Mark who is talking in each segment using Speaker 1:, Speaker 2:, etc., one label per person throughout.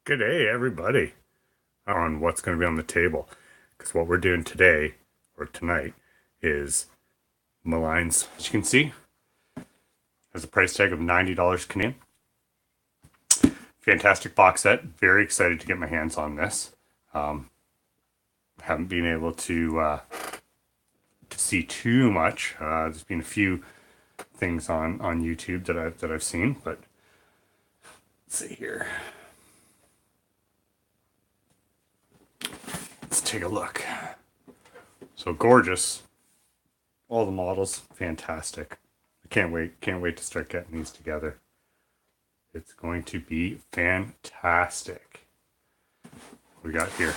Speaker 1: Good day, everybody, on what's going to be on the table. Because what we're doing today, or tonight, is Malign's, as you can see, has a price tag of $90 Canadian. Fantastic box set. Very excited to get my hands on this. Haven't been able to see too much. There's been a few things on YouTube that I've seen, but let's see here. Let's take a look. So gorgeous. All the models, fantastic. I can't wait to start getting these together. It's going to be fantastic. What we got here?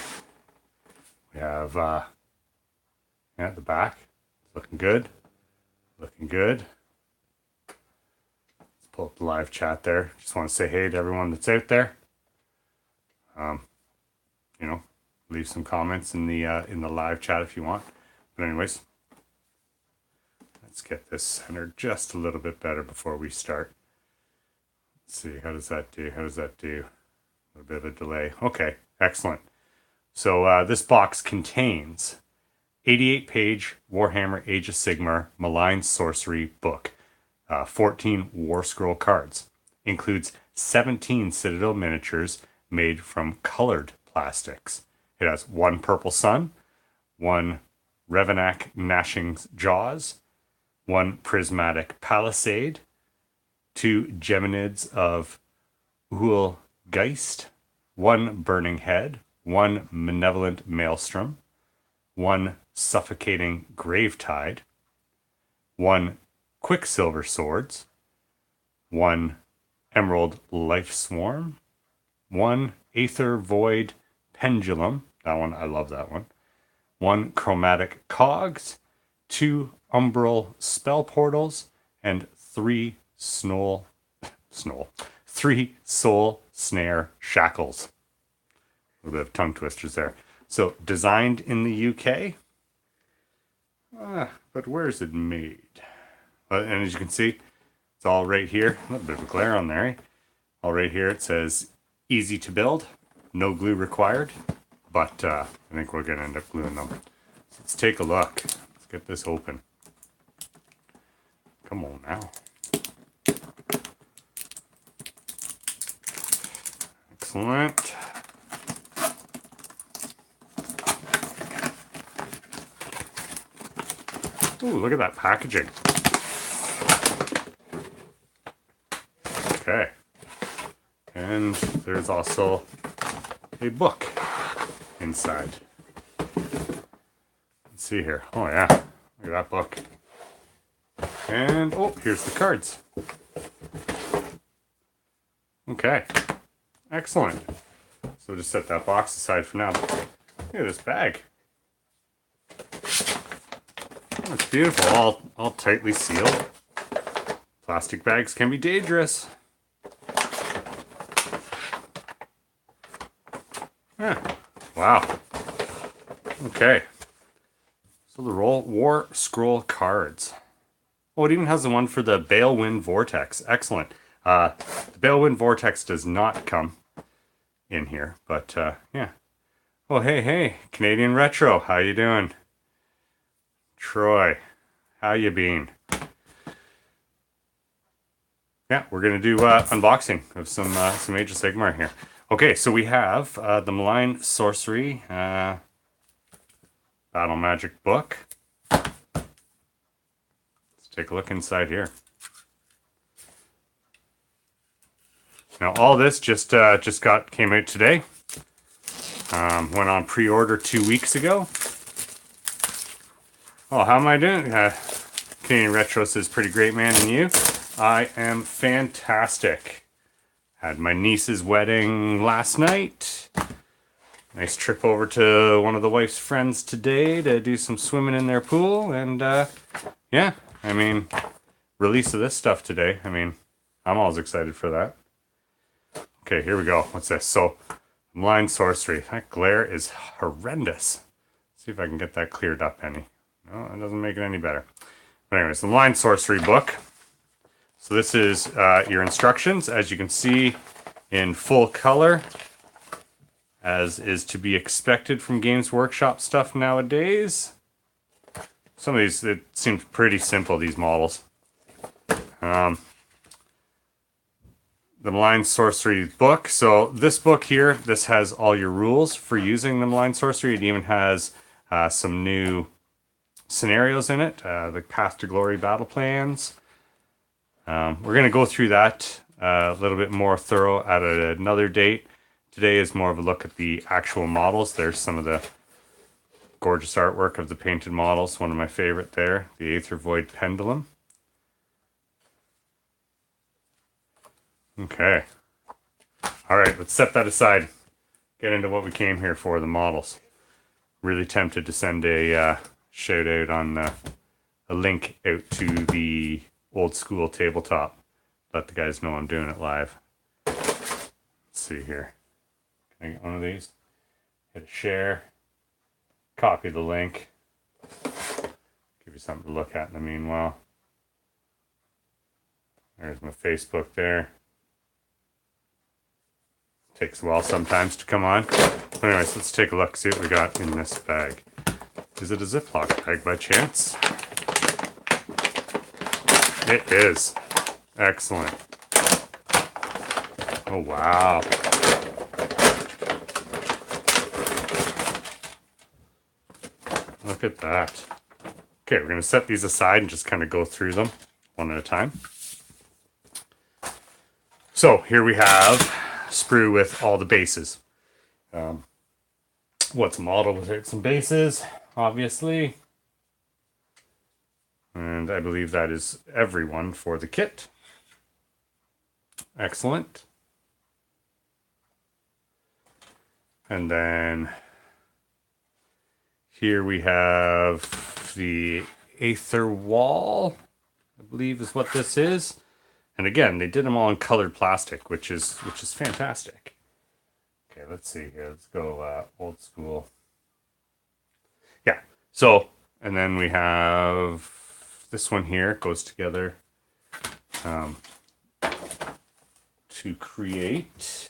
Speaker 1: We have the back. It's looking good. Looking good. Let's pull up the live chat there. Just want to say hey to everyone that's out there. Leave some comments in the live chat if you want. But anyways, let's get this centered just a little bit better before we start. Let's see, how does that do? A little bit of a delay. Okay, excellent. So this box contains 88-page Warhammer Age of Sigmar Malign Sorcery Book, 14 War Scroll cards. Includes 17 Citadel miniatures made from colored plastics. It has one Purple Sun, one Revenac Gnashing's Jaws, one Prismatic Palisade, two Geminids of Geist, one Burning Head, one Monovalent Maelstrom, one Suffocating Gravetide, one Quicksilver Swords, one Emerald Life Swarm, one Aether Void Pendulum, that one, I love that one, one Chromatic Cogs, two Umbral Spell Portals, and three Soul Snare Shackles. A little bit of tongue twisters there. So, designed in the UK, but where is it made? And as you can see, it's all right here. A little bit of a glare on there. All right here, it says easy to build, no glue required, but I think we're going to end up gluing them. So let's take a look. Let's get this open. Come on now. Excellent. Ooh, look at that packaging. Okay. And there's also a book inside. Let's see here. Oh yeah, look at that book. And oh, here's the cards. Okay, excellent. So just set that box aside for now. Look at this bag. Oh, it's beautiful, all tightly sealed. Plastic bags can be dangerous. Yeah. Wow. Okay. So the War Scroll cards. Oh, it even has the one for the Balewind Vortex. Excellent. The Balewind Vortex does not come in here, but yeah. Oh, hey, Canadian Retro. How you doing? Troy, how you been? Yeah, we're gonna do unboxing of some Age of Sigmar here. Okay, so we have the Malign Sorcery Battle Magic book. Let's take a look inside here. Now all this just came out today. Went on pre-order 2 weeks ago. Oh, how am I doing? Canadian Retro says, pretty great, man, and you? I am fantastic. Had my niece's wedding last night. Nice trip over to one of the wife's friends today to do some swimming in their pool. And yeah, I mean, release of this stuff today. I mean, I'm always excited for that. Okay, here we go. What's this? So, Malign Sorcery. That glare is horrendous. Let's see if I can get that cleared up any. No, that doesn't make it any better. But anyways, the Malign Sorcery book. So this is your instructions, as you can see, in full color. as is to be expected from Games Workshop stuff nowadays. Some of these, it seems pretty simple, these models. The Malign Sorcery book. So this book here, this has all your rules for using the Malign Sorcery. It even has some new scenarios in it, the Path to Glory battle plans. We're going to go through that a little bit more thorough at another date. Today is more of a look at the actual models. There's some of the gorgeous artwork of the painted models. One of my favorite there, the Aether Void Pendulum. Okay. All right, let's set that aside. Get into what we came here for, the models. Really tempted to send a shout out on a link out to the old school tabletop. Let the guys know I'm doing it live. Let's see here. Can I get one of these? Hit a share. Copy the link. Give you something to look at in the meanwhile. There's my Facebook there. Takes a while sometimes to come on. Anyways, let's take a look, see what we got in this bag. Is it a Ziploc bag by chance? It is. Excellent. Oh, wow. Look at that. Okay, we're going to set these aside and just kind of go through them one at a time. So here we have a sprue with all the bases. What's a model without some bases? Obviously. And I believe that is everyone for the kit. Excellent. And then here we have the Aether Wall, I believe is what this is. And again, they did them all in colored plastic, which is fantastic. Okay, let's see here. Let's go old school. Yeah. So, and then we have this one here. It goes together to create.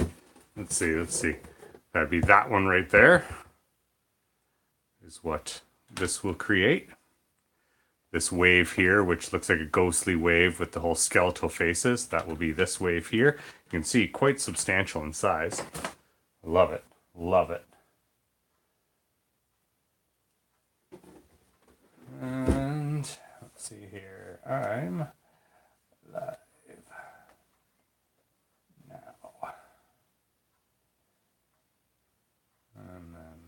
Speaker 1: Let's see. That'd be that one right there. Is what this will create. This wave here, which looks like a ghostly wave with the whole skeletal faces, that will be this wave here. You can see quite substantial in size. Love it. Love it. And let's see here. I'm live now. And then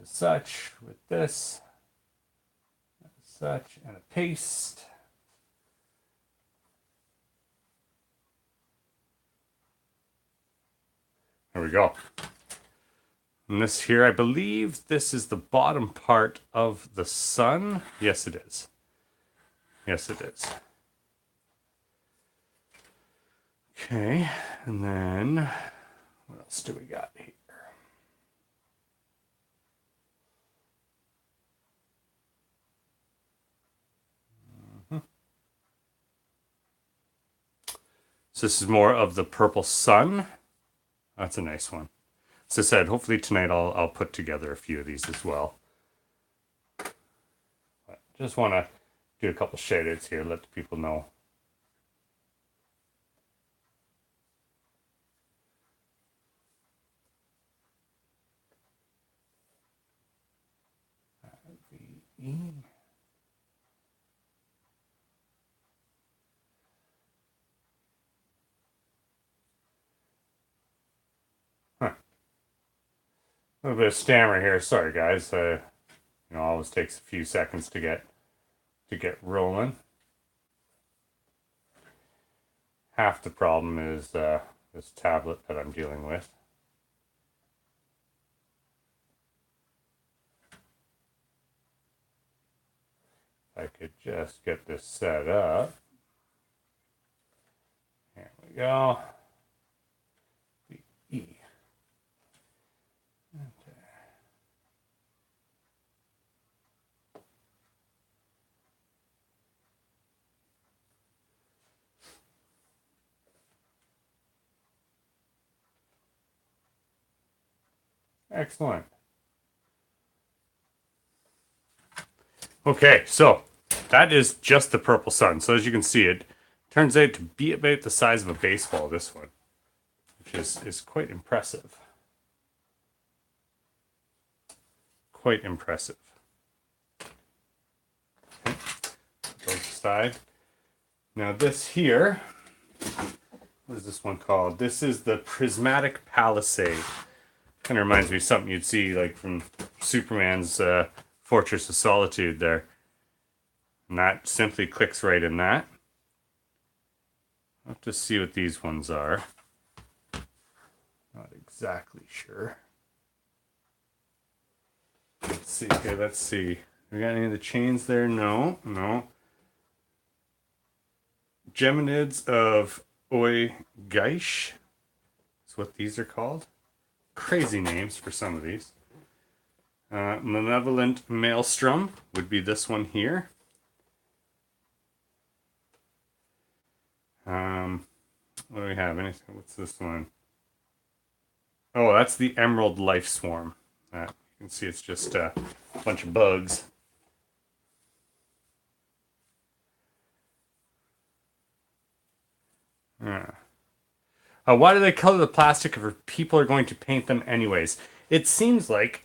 Speaker 1: as such with this. Such and a paste. There we go. And this here, I believe this is the bottom part of the sun. Yes, it is. Yes, it is. Okay, and then what else do we got here? So this is more of the purple sun. That's a nice one. As I said, hopefully tonight I'll put together a few of these as well. But just want to do a couple shout outs here, let the people know. A little bit of stammer here. Sorry, guys. Always takes a few seconds to get rolling. Half the problem is this tablet that I'm dealing with. If I could just get this set up. There we go. E. Excellent. Okay, so that is just the purple sun. So as you can see, it turns out to be about the size of a baseball, this one, which is quite impressive. Quite impressive. Okay. Put those aside. Now this here, what is this one called? This is the Prismatic Palisade. Kind of reminds me of something you'd see like from Superman's Fortress of Solitude there. And that simply clicks right in that. I'll have to see what these ones are. Not exactly sure. Let's see. Okay, let's see. We got any of the chains there? No, no. Geminids of Oigaish is what these are called. Crazy names for some of these. Monovalent Maelstrom would be this one here. What do we have? Anything? What's this one? Oh, that's the Emerald Life Swarm. You can see it's just a bunch of bugs. Why do they color the plastic if people are going to paint them anyways? It seems like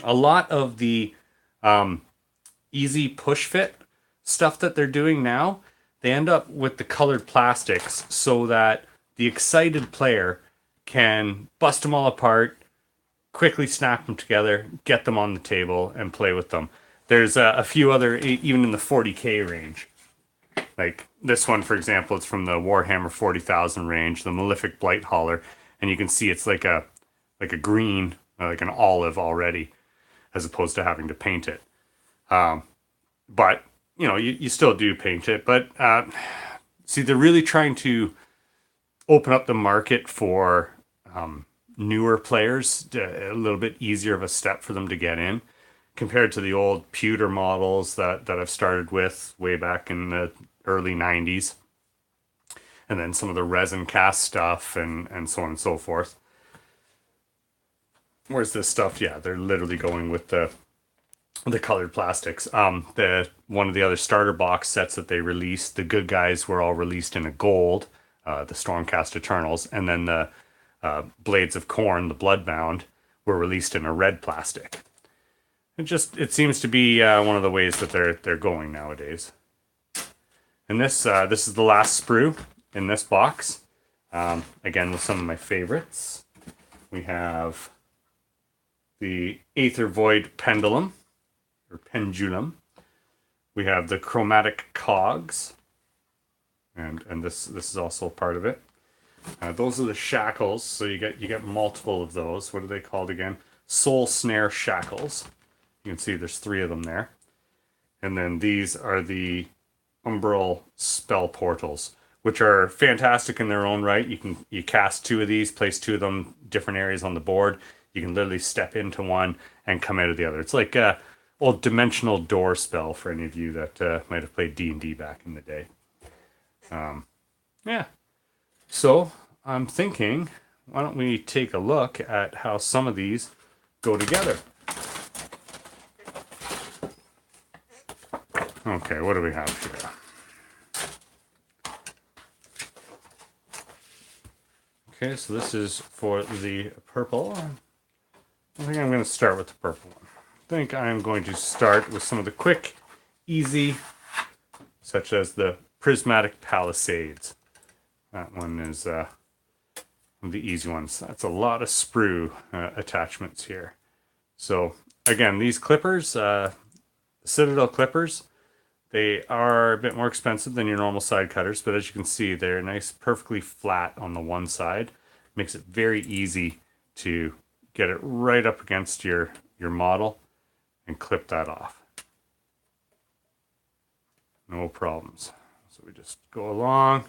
Speaker 1: a lot of the easy push fit stuff that they're doing now, they end up with the colored plastics so that the excited player can bust them all apart, quickly snap them together, get them on the table, and play with them. There's a few other, even in the 40k range. Like this one, for example, it's from the Warhammer 40,000 range, the Malefic Blight Hauler, and you can see it's like a green, like an olive already, as opposed to having to paint it. But you know, you still do paint it. But see, they're really trying to open up the market for newer players, a little bit easier of a step for them to get in, compared to the old pewter models that I've started with way back in the early 90s. And then some of the resin cast stuff and so on and so forth. Whereas this stuff, yeah, they're literally going with the colored plastics. The one of the other starter box sets that they released, the good guys were all released in a gold, the Stormcast Eternals, and then the Blades of Corn, the Bloodbound, were released in a red plastic. It seems to be one of the ways that they're going nowadays. And this is the last sprue in this box. Again, with some of my favorites. We have the Aether Void Pendulum, or Pendulum. We have the Chromatic Cogs. And this is also part of it. Those are the shackles, so you get multiple of those. What are they called again? Soul Snare Shackles. You can see there's 3 of them there. And then these are the Umbral Spell Portals, which are fantastic in their own right. You cast 2 of these, place 2 of them different areas on the board. You can literally step into one and come out of the other. It's like a old dimensional door spell for any of you that might have played D&D back in the day. Yeah. So I'm thinking, why don't we take a look at how some of these go together? Okay, what do we have here? Okay, so this is for the purple. I think I'm going to start with the purple one. I think I'm going to start with some of the quick, easy, such as the Prismatic Palisades. That one is one of the easy ones. That's a lot of sprue attachments here. So again, these clippers, Citadel clippers, they are a bit more expensive than your normal side cutters, but as you can see, they're nice, perfectly flat on the one side. Makes it very easy to get it right up against your model and clip that off. No problems. So we just go along,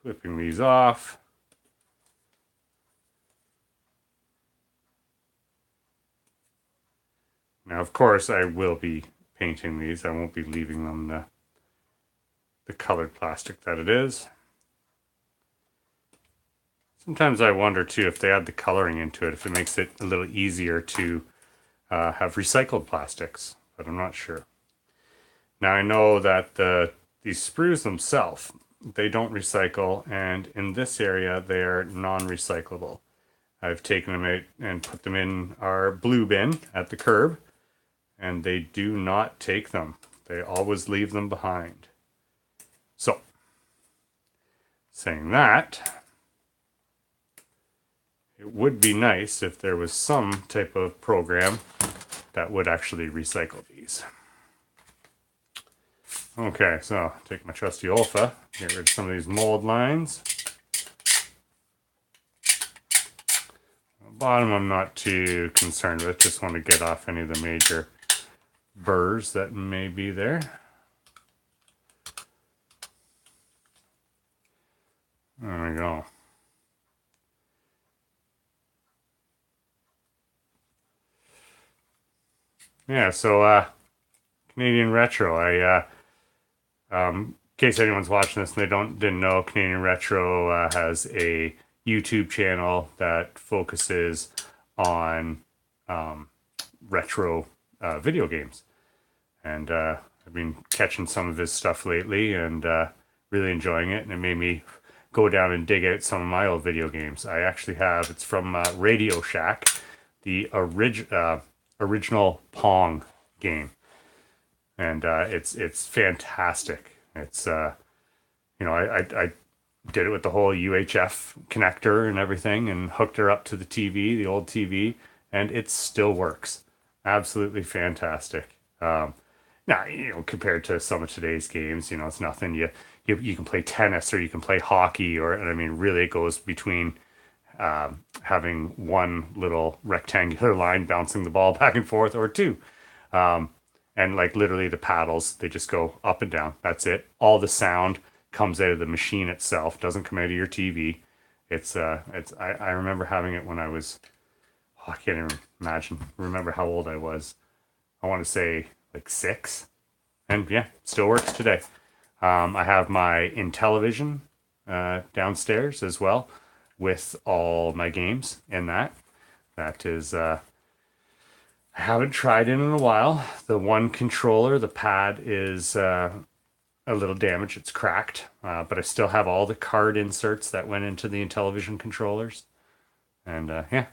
Speaker 1: clipping these off. Now, of course, I will be painting these. I won't be leaving them the colored plastic that it is. Sometimes I wonder too if they add the coloring into it, if it makes it a little easier to have recycled plastics, but I'm not sure. Now I know that these sprues themselves, they don't recycle, and in this area they're non-recyclable. I've taken them out and put them in our blue bin at the curb, and they do not take them. They always leave them behind. So, saying that, it would be nice if there was some type of program that would actually recycle these. Okay, so take my trusty Olfa, get rid of some of these mold lines. The bottom I'm not too concerned with, just want to get off any of the major burrs that may be there. There we go. Yeah, so Canadian Retro. In case anyone's watching this and they didn't know, Canadian Retro has a YouTube channel that focuses on retro video games, and I've been catching some of his stuff lately and really enjoying it, and it made me go down and dig out some of my old video games. I actually have, it's from Radio Shack, the original Pong game, and it's fantastic. It's I did it with the whole UHF connector and everything, and hooked her up to the TV, the old TV, and it still works. Absolutely fantastic. Now, compared to some of today's games, it's nothing. You can play tennis or you can play hockey, and I mean, really, it goes between having one little rectangular line bouncing the ball back and forth, or two. And like literally the paddles, they just go up and down. That's it. All the sound comes out of the machine itself, doesn't come out of your TV. I remember having it when I was, I can't even remember how old I was. I want to say like 6. And yeah, still works today. I have my Intellivision downstairs as well, with all my games in that. That is, I haven't tried it in a while. The one controller, the pad is a little damaged. It's cracked, but I still have all the card inserts that went into the Intellivision controllers. And yeah.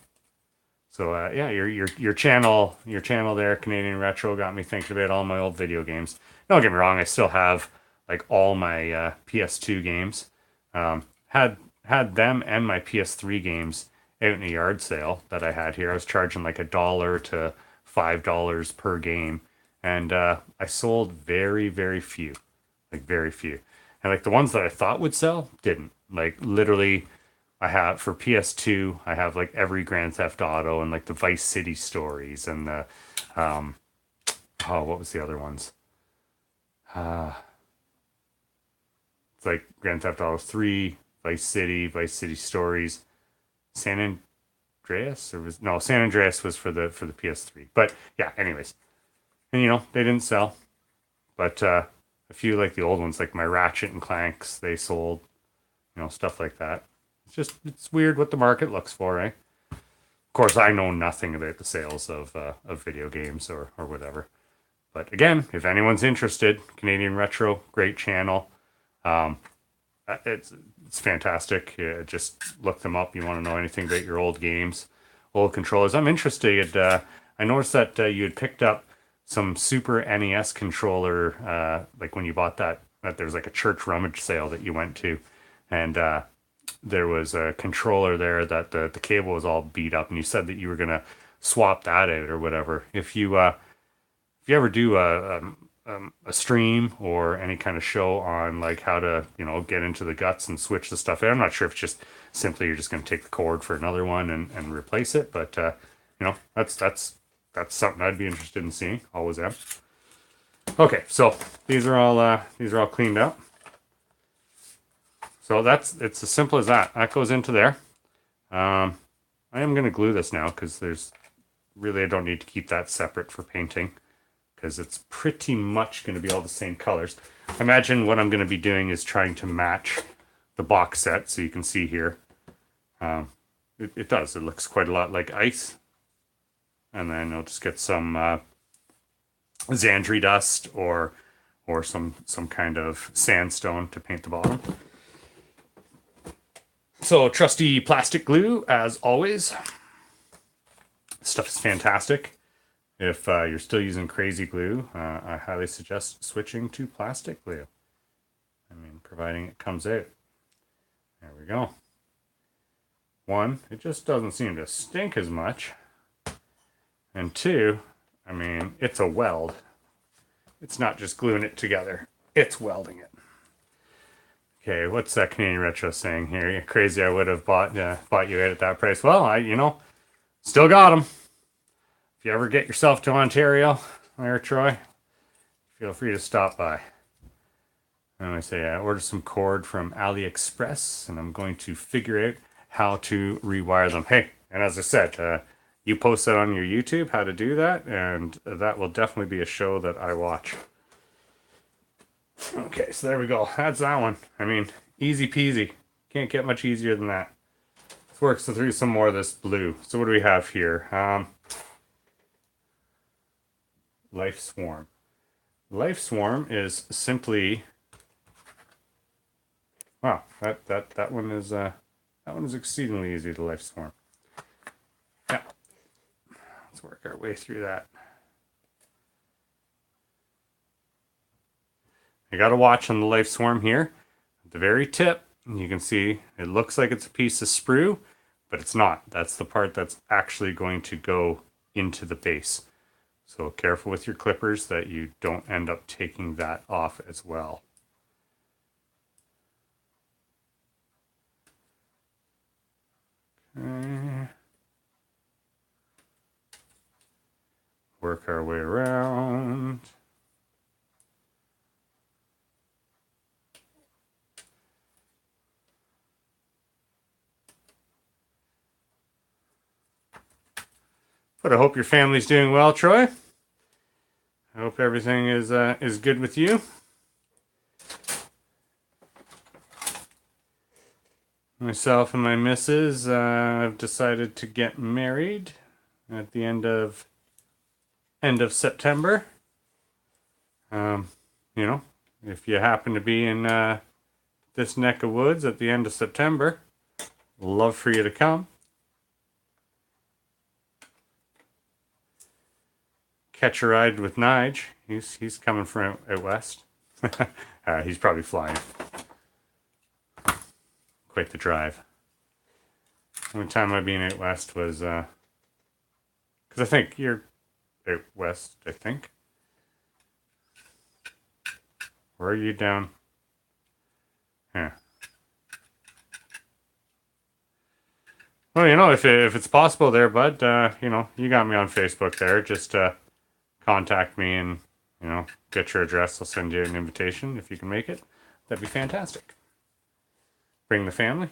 Speaker 1: So yeah, your channel there, Canadian Retro, got me thinking about all my old video games. Don't get me wrong, I still have like all my PS2 games. Had them and my PS3 games out in a yard sale that I had here. I was charging like $1 to $5 per game, and I sold very, very few, like very few. And like the ones that I thought would sell didn't. Like literally, I have for PS2, I have like every Grand Theft Auto and like the Vice City stories and the what was the other ones? It's like Grand Theft Auto 3, Vice City Stories, San Andreas, San Andreas was for the PS3. But yeah, anyways, and they didn't sell, but a few like the old ones, like my Ratchet and Clanks, they sold, stuff like that. It's weird what the market looks for, eh? Of course, I know nothing about the sales of video games or whatever. But again, if anyone's interested, Canadian Retro, great channel. It's fantastic. Just look them up. You want to know anything about your old games, old controllers. I'm interested. I noticed that you had picked up some Super NES controller, like when you bought that there was like a church rummage sale that you went to, and there was a controller there that the cable was all beat up, and you said that you were gonna swap that out or whatever. If you ever do a stream or any kind of show on like how to get into the guts and switch the stuff out, I'm not sure if it's just simply you're just going to take the cord for another one and replace it, but that's something I'd be interested in seeing. Always am. Okay, so these are all cleaned up. So it's as simple as that. That goes into there. I am going to glue this now because I don't need to keep that separate for painting, because it's pretty much going to be all the same colors. I imagine what I'm going to be doing is trying to match the box set, so you can see here. It does. It looks quite a lot like ice. And then I'll just get some Xandri dust or some kind of sandstone to paint the bottom. So trusty plastic glue, as always. Stuff is fantastic. If you're still using crazy glue, I highly suggest switching to plastic glue. I mean, providing it comes out. There we go. One, it just doesn't seem to stink as much. And two, I mean, it's a weld. It's not just gluing it together. It's welding it. Okay, what's that Canadian Retro saying here? You're crazy, I would have bought you out at that price. Well, I still got them. If you ever get yourself to Ontario, there, Troy, feel free to stop by. And I say I ordered some cord from AliExpress, and I'm going to figure out how to rewire them. Hey, and as I said, you post that on your YouTube, how to do that, and that will definitely be a show that I watch. Okay, so there we go. That's that one. I mean, easy peasy. Can't get much easier than that. Let's work through some more of this blue. So what do we have here? Life Swarm. Life Swarm is simply... Wow, that one is exceedingly easy to Life Swarm. Yeah. Let's work our way through that. You got to watch on the Life Swarm here. At the very tip, you can see it looks like it's a piece of sprue, but it's not. That's the part that's actually going to go into the base. So careful with your clippers that you don't end up taking that off as well. Okay. Work our way around. But I hope your family's doing well, Troy. I hope everything is good with you. Myself and my missus have decided to get married at the end of September. If you happen to be in this neck of woods at the end of September, love for you to come. Catch a ride with Nige. He's coming from out west. He's probably flying. Quite the drive. The only time I've been out west was because I think you're out west. I think. Or are you down? Yeah. Well, if it's possible there, bud, you got me on Facebook there. Just contact me and, get your address. I'll send you an invitation if you can make it. That'd be fantastic. Bring the family.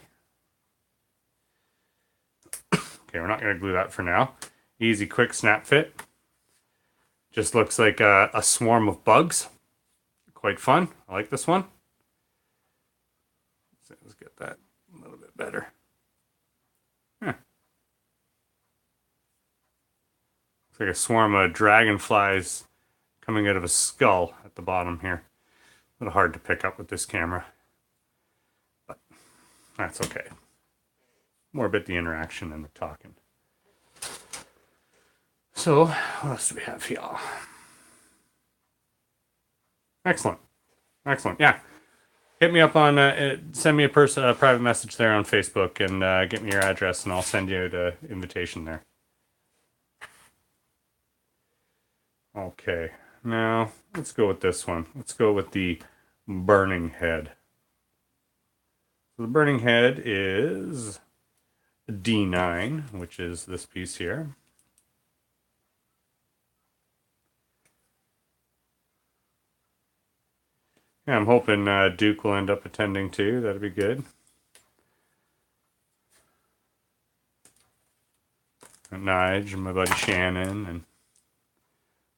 Speaker 1: Okay, we're not going to glue that for now. Easy, quick snap fit. Just looks like a swarm of bugs. Quite fun. I like this one. Let's get that a little bit better. Yeah. Looks like a swarm of dragonflies coming out of a skull at the bottom here. A little hard to pick up with this camera, but that's okay. More about the interaction than the talking. So, what else do we have here? Excellent. Yeah. Hit me up on, send me a private message there on Facebook and get me your address and I'll send you the invitation there. Okay, now let's go with this one. Let's go with the Burning Head. So the Burning Head is D9, which is this piece here. Yeah, I'm hoping Duke will end up attending too. That'd be good. And Nige and my buddy Shannon, and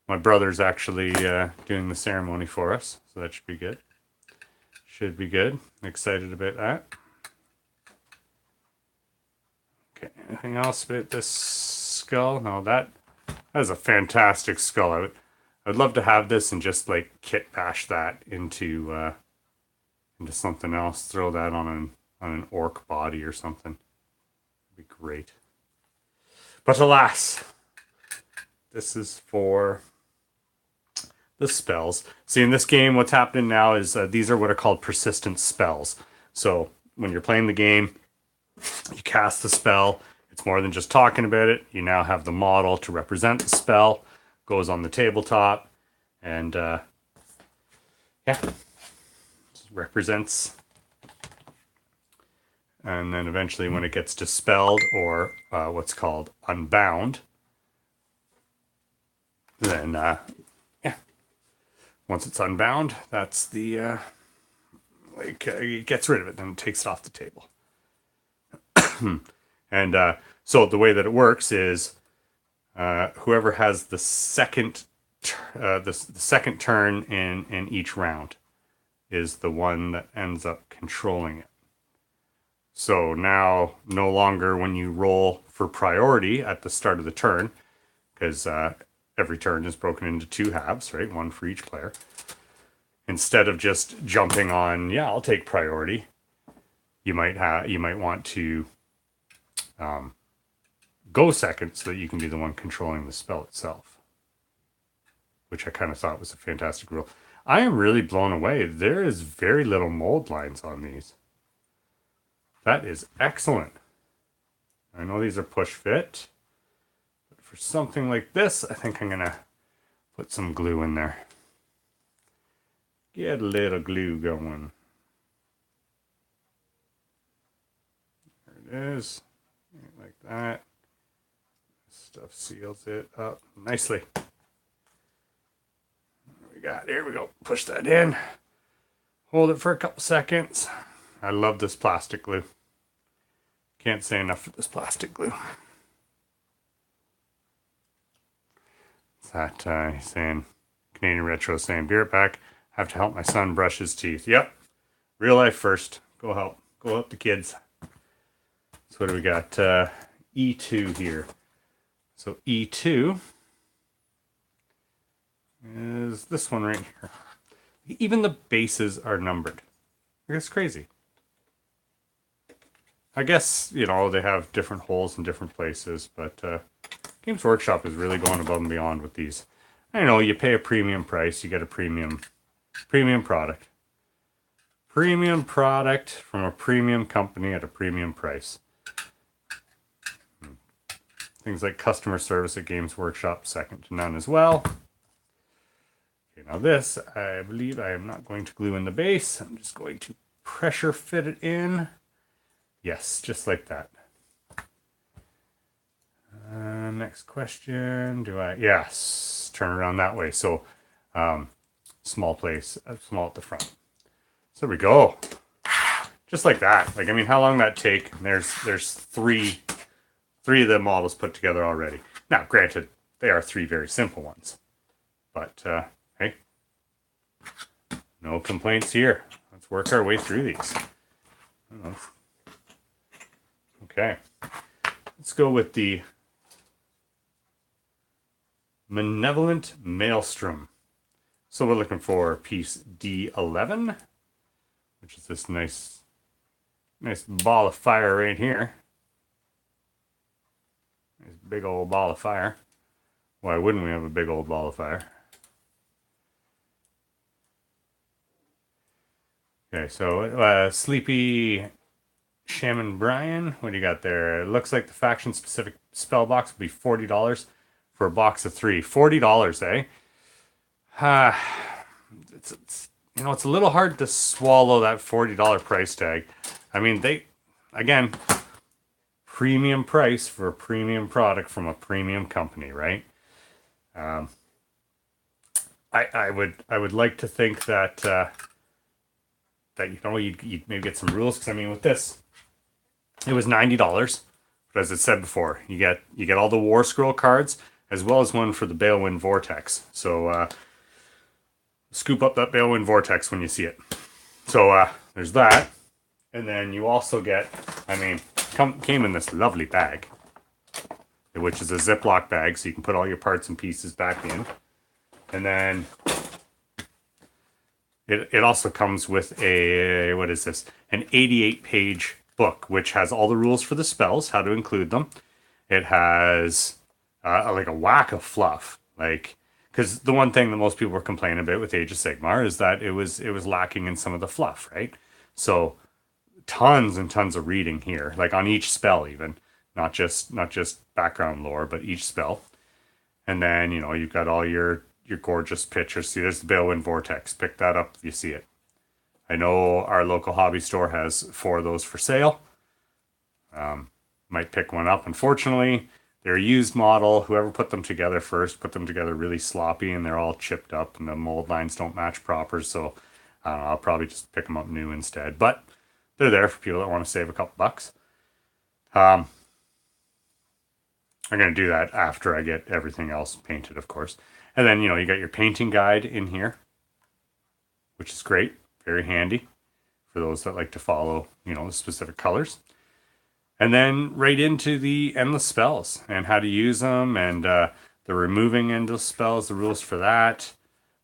Speaker 1: my brother's actually doing the ceremony for us, so that should be good. Should be good. Excited about that. Anything else about this skull? No, that is a fantastic skull. I'd love to have this and just like kit bash that into something else. Throw that on an orc body or something. It'd be great. But alas, this is for the spells. See, in this game, what's happening now is these are what are called persistent spells. So when you're playing the game, you cast the spell. It's more than just talking about it. You now have the model to represent the spell. Goes on the tabletop, and yeah, represents. And then eventually, when it gets dispelled or what's called unbound, then yeah, once it's unbound, that's the it gets rid of it. Then it takes it off the table. And so the way that it works is whoever has the second turn in each round is the one that ends up controlling it. So now, no longer when you roll for priority at the start of the turn, because every turn is broken into two halves, right? One for each player. Instead of just jumping on, yeah, I'll take priority, you might want to go second so that you can be the one controlling the spell itself, which I kind of thought was a fantastic rule. I am really blown away. There is very little mold lines on these. That is excellent. I know these are push fit, but for something like this, I think I'm gonna put some glue in there. Get a little glue going. There it is. Like that. Stuff seals it up nicely. Here we go. Push that in. Hold it for a couple seconds. I love this plastic glue. Can't say enough for this plastic glue. It's that he's saying, Canadian Retro saying, be right back. Have to help my son brush his teeth. Yep. Real life first. Go help. Go help the kids. So what do we got? E2 here. So E2 is this one right here. Even the bases are numbered. It's crazy. I guess, you know, they have different holes in different places, but Games Workshop is really going above and beyond with these. I know you pay a premium price, you get a premium product. Premium product from a premium company at a premium price. Things like customer service at Games Workshop, second to none as well. Okay, now this, I believe I am not going to glue in the base. I'm just going to pressure fit it in. Yes, just like that. Next question. Yes, turn around that way. So, small place, small at the front. So there we go. Just like that. Like, I mean, how long did that take? There's three of the models put together already. Now, granted, they are three very simple ones. But, hey, no complaints here. Let's work our way through these. Okay. Let's go with the Monovalent Maelstrom. So we're looking for piece D11, which is this nice ball of fire right here. Nice big old ball of fire. Why wouldn't we have a big old ball of fire? Okay, so Sleepy Shaman Brian, what do you got there? It looks like the faction specific spell box will be $40 for a box of 3. $40, eh? It's you know, it's a little hard to swallow that $40 price tag. I mean, again, premium price for a premium product from a premium company, right? I would like to think that that you know you'd maybe get some rules, because I mean with this, it was $90, but as I said before, you get all the War Scroll cards as well as one for the Balewind Vortex. So scoop up that Balewind Vortex when you see it. So there's that, and then you also get, I mean, came in this lovely bag. which is a Ziploc bag, so you can put all your parts and pieces back in. And then it also comes with a, what is this? An 88-page book, which has all the rules for the spells, how to include them. It has like a whack of fluff, like, because the one thing that most people were complaining about with Age of Sigmar is that it was lacking in some of the fluff, right? So tons and tons of reading here, like on each spell, even not just background lore, but each spell. And then you've got all your gorgeous pictures. See, there's the Balewind Vortex. Pick that up if you see it. I know our local hobby store has 4 of those for sale. Might pick one up. Unfortunately, they're a used model. Whoever put them together first put them together really sloppy, and they're all chipped up, and the mold lines don't match proper. So I don't know, I'll probably just pick them up new instead. But they're there for people that want to save a couple bucks. I'm going to do that after I get everything else painted, of course. And then, you got your painting guide in here, which is great. Very handy for those that like to follow, the specific colors. And then right into the endless spells and how to use them, and the removing endless spells, the rules for that.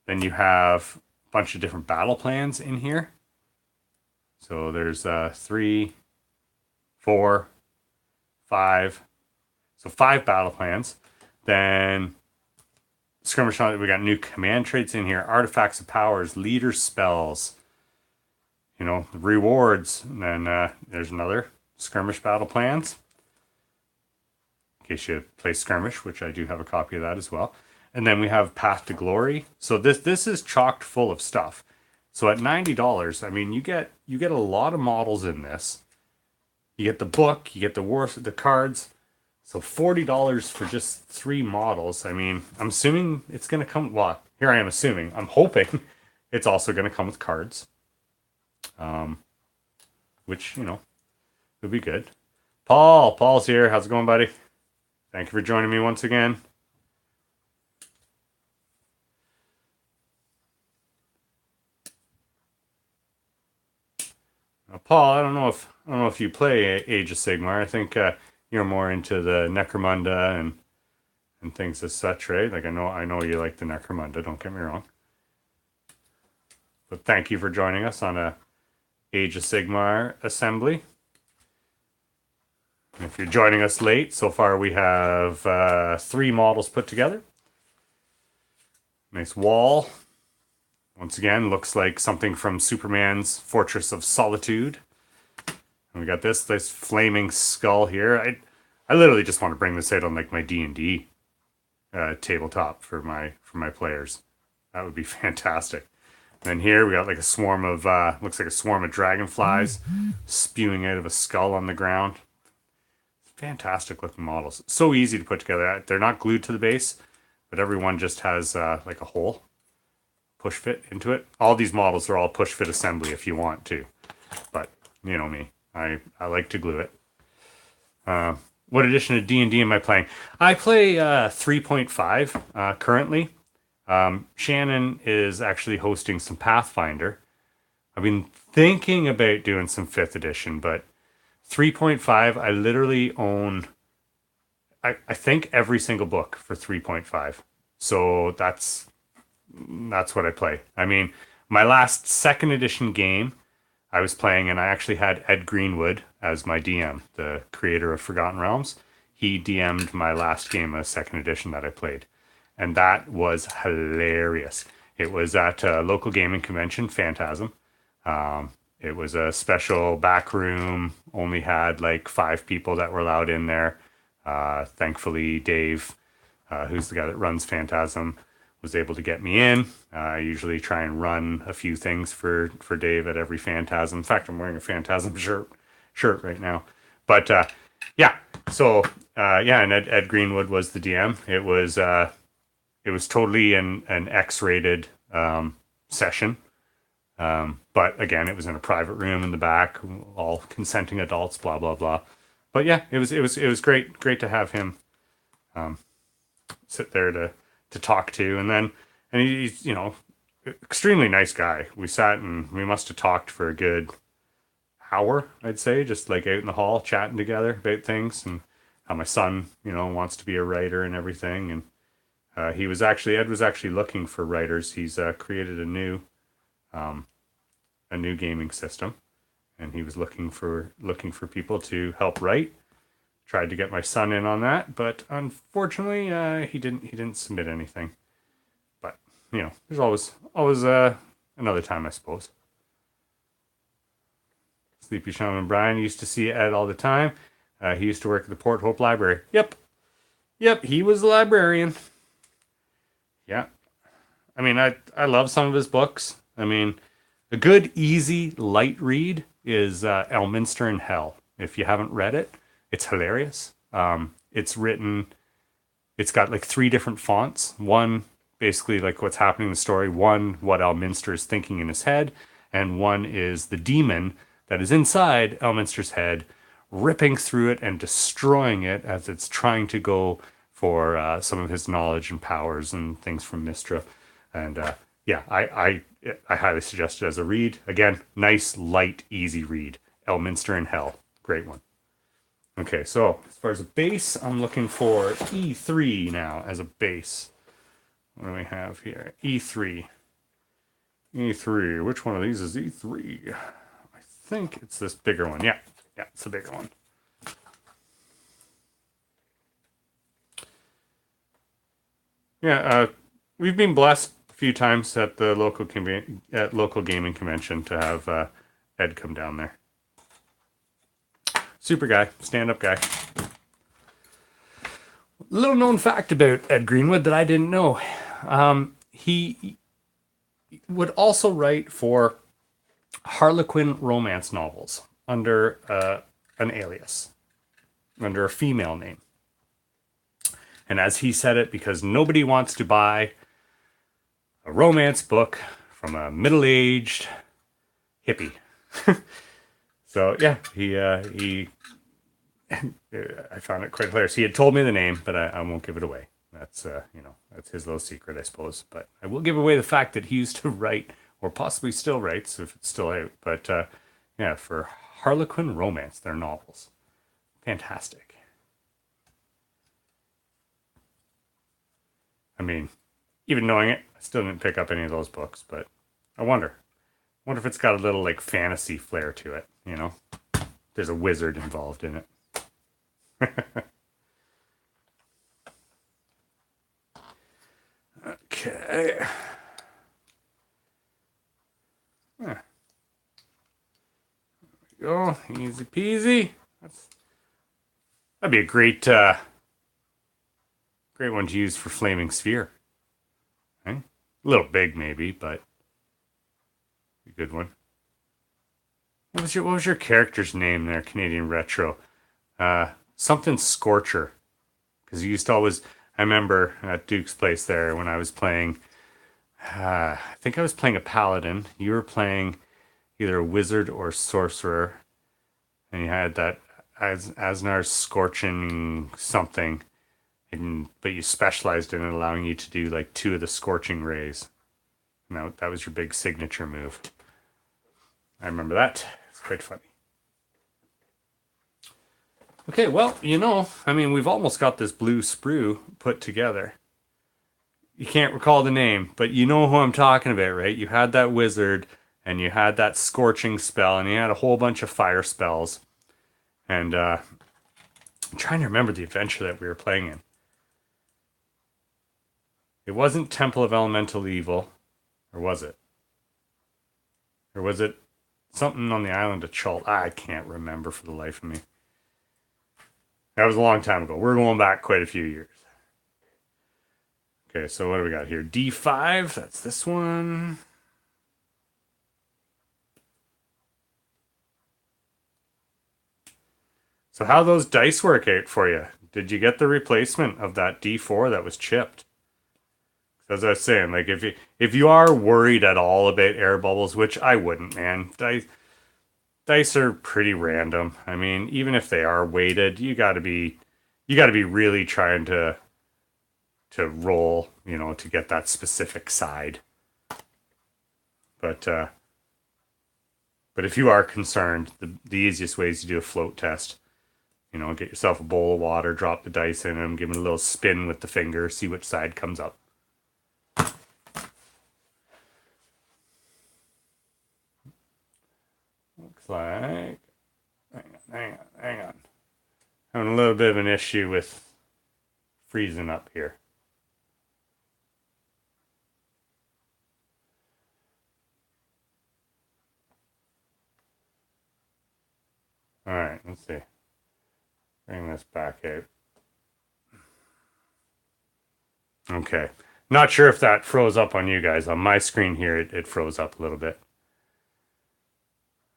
Speaker 1: Then you have a bunch of different battle plans in here. So there's 3, 4, 5. So 5 battle plans. Then skirmish, we got new command traits in here, artifacts of powers, leader spells, rewards. And then there's another skirmish battle plans, in case you play skirmish, which I do have a copy of that as well. And then we have Path to Glory. So this is chocked full of stuff. So at $90, I mean, you get a lot of models in this. You get the book, you get the cards. So $40 for just 3 models. I mean, I'm assuming it's going to come. Well, here I am assuming. I'm hoping it's also going to come with cards, which would be good. Paul's here. How's it going, buddy? Thank you for joining me once again. Now, Paul, I don't know if you play Age of Sigmar. I think you're more into the Necromunda and things as such, right? Like I know you like the Necromunda. Don't get me wrong. But thank you for joining us on a Age of Sigmar assembly. If you're joining us late, so far we have 3 models put together. Nice wall. Once again, looks like something from Superman's Fortress of Solitude. And we got this flaming skull here. I literally just want to bring this out on like my D&D tabletop for my players. That would be fantastic. And then here we got like a swarm of looks like a swarm of dragonflies spewing out of a skull on the ground. Fantastic looking models. So easy to put together. They're not glued to the base, but everyone just has like a hole push fit into it. All these models are all push fit assembly if you want to, but you know me, I like to glue it. What edition of D&D am I playing? I play 3.5 currently. Shannon is actually hosting some Pathfinder. I've been thinking about doing some 5th edition, but 3.5, I literally own, I think, every single book for 3.5. So that's what I play. I mean, my last 2nd edition game I was playing, and I actually had Ed Greenwood as my DM, the creator of Forgotten Realms. He DM'd my last game of 2nd edition that I played, and that was hilarious. It was at a local gaming convention, Phantasm. It was a special back room, only had like 5 people that were allowed in there. Thankfully, Dave, who's the guy that runs Phantasm, was able to get me in. I usually try and run a few things for Dave at every Phantasm. In fact, I'm wearing a Phantasm shirt right now. But yeah, so and Ed Greenwood was the DM. It was totally an X-rated session. But again, it was in a private room in the back, all consenting adults, blah blah blah. But yeah, it was great to have him sit there to talk to, and he's extremely nice guy. We sat and we must have talked for a good hour, I'd say, just like out in the hall chatting together about things, and how my son, wants to be a writer and everything. And Ed was actually looking for writers. He's created a new gaming system, and he was looking for people to help write. Tried to get my son in on that, but unfortunately, he didn't submit anything. But there's always another time, I suppose. Sleepy Shaman Brian used to see Ed all the time. He used to work at the Port Hope Library. Yep, he was a librarian. Yeah, I mean, I love some of his books. I mean, a good, easy, light read is Elminster in Hell. If you haven't read it, it's hilarious. It's got like 3 different fonts. One, basically like what's happening in the story. One, what Elminster is thinking in his head. And one is the demon that is inside Elminster's head, ripping through it and destroying it as it's trying to go for some of his knowledge and powers and things from Mystra. And I highly suggest it as a read. Again, nice, light, easy read. Elminster in Hell. Great one. Okay, so as far as a base, I'm looking for E3 now as a base. What do we have here? E3. E3. Which one of these is E3? I think it's this bigger one. Yeah, it's the bigger one. Yeah, we've been blessed a few times at the local gaming convention to have Ed come down there. Super guy, stand-up guy. Little known fact about Ed Greenwood that I didn't know. He would also write for Harlequin romance novels under an alias, under a female name. And as he said it, because nobody wants to buy a romance book from a middle-aged hippie. So yeah, he I found it quite hilarious. He had told me the name, but I won't give it away. That's that's his little secret, I suppose. But I will give away the fact that he used to write, or possibly still writes if it's still out. But for Harlequin romance, their novels, fantastic. I mean, even knowing it, I still didn't pick up any of those books. But I wonder if it's got a little like fantasy flair to it. There's a wizard involved in it. Okay. There we go. Easy peasy. That'd be a great one to use for Flaming Sphere. Okay? A little big maybe, but a good one. What was your character's name there, Canadian Retro? Something Scorcher. Because you used to always, I remember at Duke's place there when I was playing, I think I was playing a paladin. You were playing either a wizard or sorcerer. And you had that Asnar's Scorching something. But you specialized in it, allowing you to do like 2 of the Scorching Rays. And that was your big signature move. I remember that. It's quite funny. Okay, well, we've almost got this blue sprue put together. You can't recall the name, but you know who I'm talking about, right? You had that wizard, and you had that scorching spell, and you had a whole bunch of fire spells. And I'm trying to remember the adventure that we were playing in. It wasn't Temple of Elemental Evil, or was it? Or was it something on the island of Chult? I can't remember for the life of me. That was a long time ago. We're going back quite a few years. Okay, so what do we got here? D5, that's this one. So how those dice work out for you? Did you get the replacement of that D4 that was chipped? As I was saying, like if you are worried at all about air bubbles, which I wouldn't, man. Dice are pretty random. I mean, even if they are weighted, you got to be really trying to roll, to get that specific side. But if you are concerned, the easiest way is to do a float test. You know, get yourself a bowl of water, drop the dice in them, give it a little spin with the finger, see which side comes up. Looks like, hang on. Having a little bit of an issue with freezing up here. All right, let's see. Bring this back out. Okay. Not sure if that froze up on you guys. On my screen here, it froze up a little bit.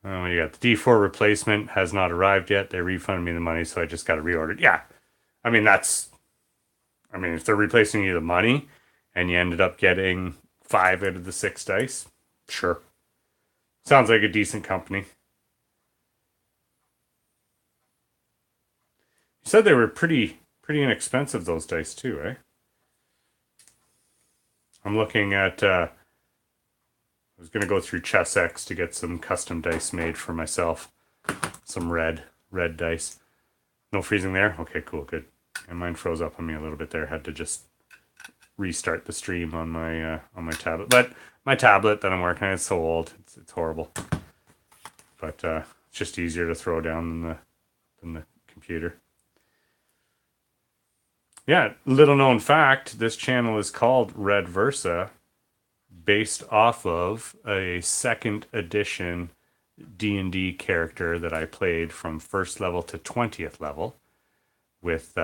Speaker 1: We got the D4 replacement has not arrived yet. They refunded me the money, so I just got to reorder it. Yeah. I mean, if they're replacing you the money and you ended up getting 5 out of the 6 dice, sure. Sounds like a decent company. You said they were pretty inexpensive, those dice too, eh? I'm looking at, I was going to go through ChessX to get some custom dice made for myself. Some red dice. No freezing there? Okay, cool, good. And mine froze up on me a little bit there. Had to just restart the stream on my tablet. But my tablet that I'm working on is so old, it's horrible. But it's just easier to throw down than the computer. Yeah, little known fact, this channel is called Red Versa, based off of a 2nd edition D&D character that I played from 1st level to 20th level, with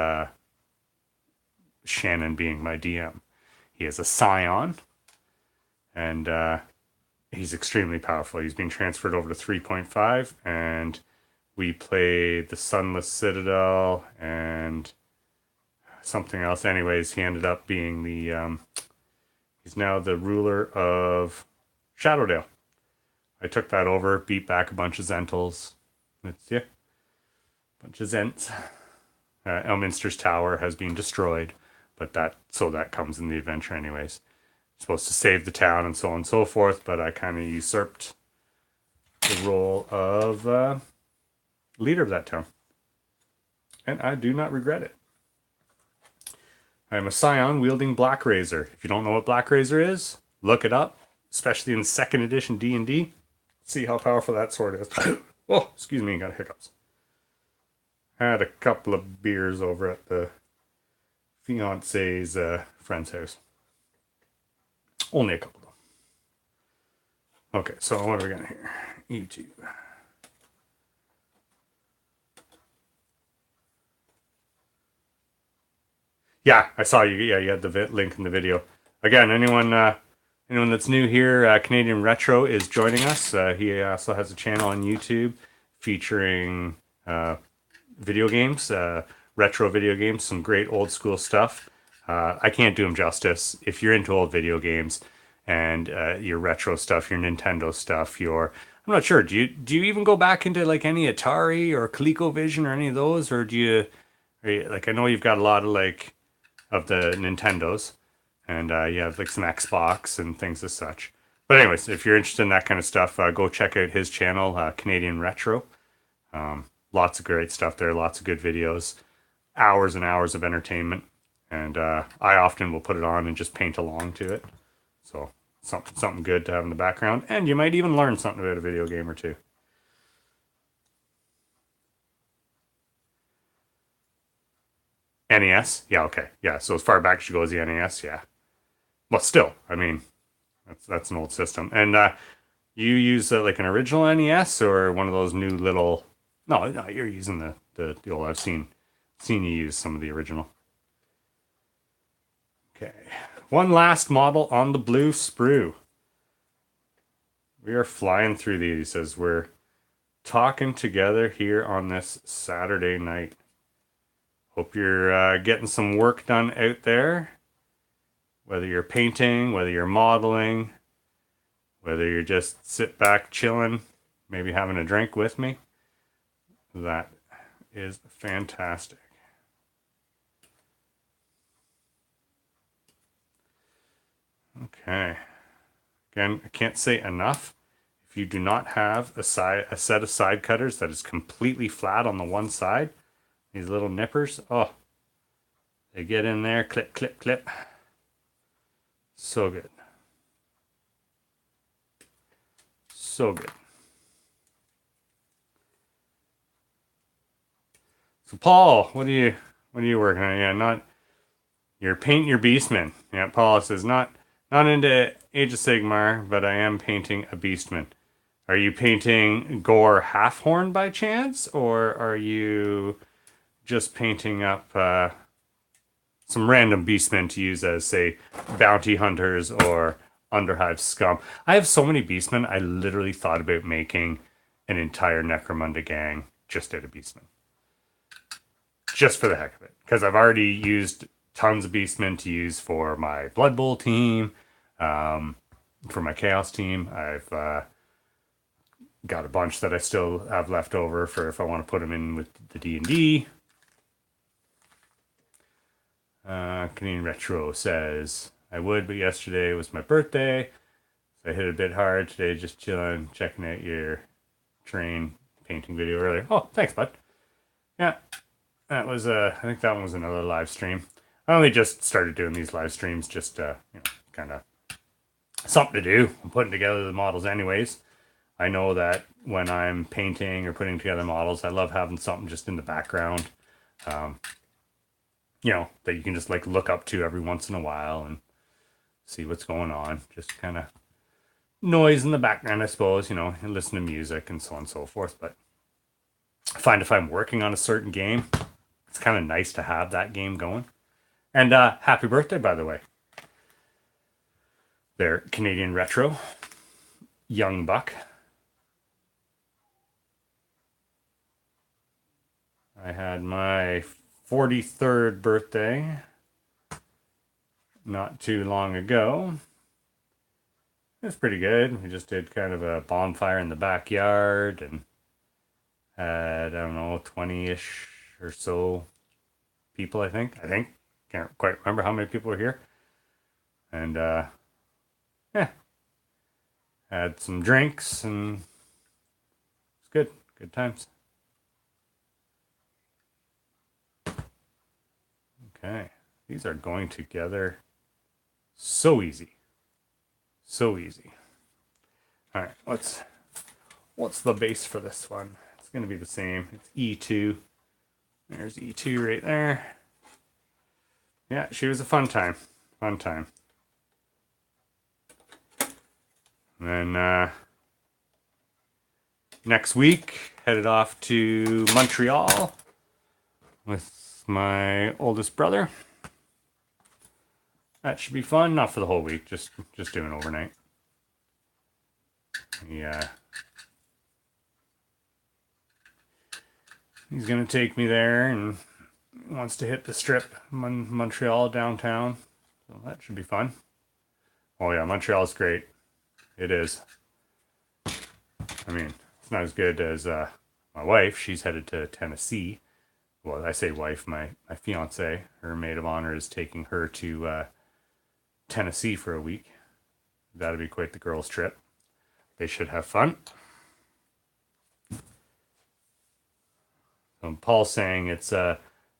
Speaker 1: Shannon being my DM. He is a scion, and he's extremely powerful. He's being transferred over to 3.5, and we played the Sunless Citadel and something else. Anyways, he ended up being he's now the ruler of Shadowdale. I took that over, beat back a bunch of Zentals. A bunch of Zents. Elminster's tower has been destroyed, but that comes in the adventure anyways. Supposed to save the town and so on and so forth, but I kind of usurped the role of leader of that town. And I do not regret it. I am a scion wielding Black Razor. If you don't know what Black Razor is, look it up, especially in 2nd edition D&D. See how powerful that sword is. Oh, excuse me, got hiccups. Had a couple of beers over at the fiance's friend's house. Only a couple though. Okay, so what are we got here? YouTube. Yeah, I saw you. Yeah, you had the link in the video. Again, anyone that's new here, Canadian Retro is joining us. He also has a channel on YouTube featuring video games, retro video games, some great old school stuff. I can't do him justice. If you're into old video games and your retro stuff, your Nintendo stuff, I'm not sure. Do you even go back into like any Atari or ColecoVision or any of those, or like, I know you've got a lot of like of the Nintendos, and you have like some Xbox and things as such. But anyways, if you're interested in that kind of stuff, go check out his channel, Canadian Retro. Lots of great stuff there, lots of good videos, hours and hours of entertainment, and I often will put it on and just paint along to it. So something good to have in the background, and you might even learn something about a video game or two. NES? Yeah, okay. Yeah, so as far back as you go as the NES, yeah. Well, still, I mean, that's an old system. And you use like an original NES or one of those new little... No, you're using the old... I've seen you use some of the original. Okay. One last model on the blue sprue. We are flying through these as we're talking together here on this Saturday night. Hope you're getting some work done out there. Whether you're painting, whether you're modeling, whether you're just sit back chilling, maybe having a drink with me. That is fantastic. Okay. Again, I can't say enough. If you do not have a set of side cutters that is completely flat on the one side, These little nippers. Oh, they get in there. Clip, clip, clip. So good. So good. So Paul, what are you working on? Yeah, you're painting your beastman. Yeah, Paul says not into Age of Sigmar, but I am painting a beastman. Are you painting Gore Halfhorn by chance, or are you just painting up some random beastmen to use as, say, bounty hunters or Underhive scum? I have so many beastmen, I literally thought about making an entire Necromunda gang just out of beastmen. Just for the heck of it. Because I've already used tons of beastmen to use for my Blood Bowl team, for my Chaos team. I've got a bunch that I still have left over for if I want to put them in with the D&D. Canadian Retro says, I would, but yesterday was my birthday. So I hit it a bit hard today, just chilling, checking out your terrain painting video earlier. Oh, thanks, bud. Yeah, that was, I think that one was another live stream. I only just started doing these live streams, just, kind of something to do. I'm putting together the models anyways. I know that when I'm painting or putting together models, I love having something just in the background, that you can just like look up to every once in a while and see what's going on. Just kind of noise in the background, I suppose, and listen to music and so on and so forth. But I find if I'm working on a certain game, it's kind of nice to have that game going. And happy birthday, by the way. There, Canadian Retro, young buck. I had my 43rd birthday not too long ago. It was pretty good. We just did kind of a bonfire in the backyard and had, I don't know, 20-ish or so people, I think. Can't quite remember how many people were here. And, had some drinks and it's good. Good times. Okay. These are going together so easy. So easy. All right, what's the base for this one? It's going to be the same. It's E2. There's E2 right there. Yeah, she was a fun time. Fun time. And then next week, headed off to Montreal with my oldest brother. That should be fun. Not for the whole week, just doing overnight. Yeah. He's going to take me there and wants to hit the strip, Montreal downtown. So that should be fun. Oh yeah, Montreal's great. It is. I mean, it's not as good as my wife. She's headed to Tennessee. Well, I say wife, my fiance, her maid of honor, is taking her to Tennessee for a week. That'll be quite the girls' trip. They should have fun. Paul's saying it's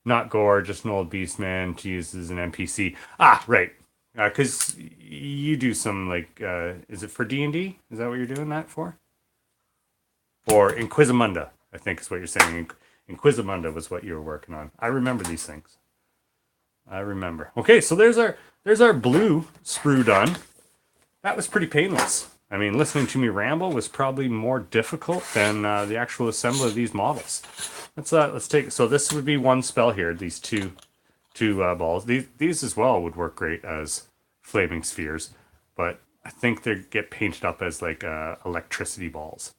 Speaker 1: not Gore, just an old beastman to use as an NPC. Ah, right. Because you do some, like, is it for D&D? Is that what you're doing that for? Or Inquisimunda, I think is what you're saying. Inquisimunda was what you were working on. I remember these things. I remember. Okay, so there's our blue sprue done. That was pretty painless. I mean, listening to me ramble was probably more difficult than the actual assembly of these models. Let's take. So this would be one spell here. These two balls. These as well would work great as flaming spheres, but I think they get painted up as like electricity balls,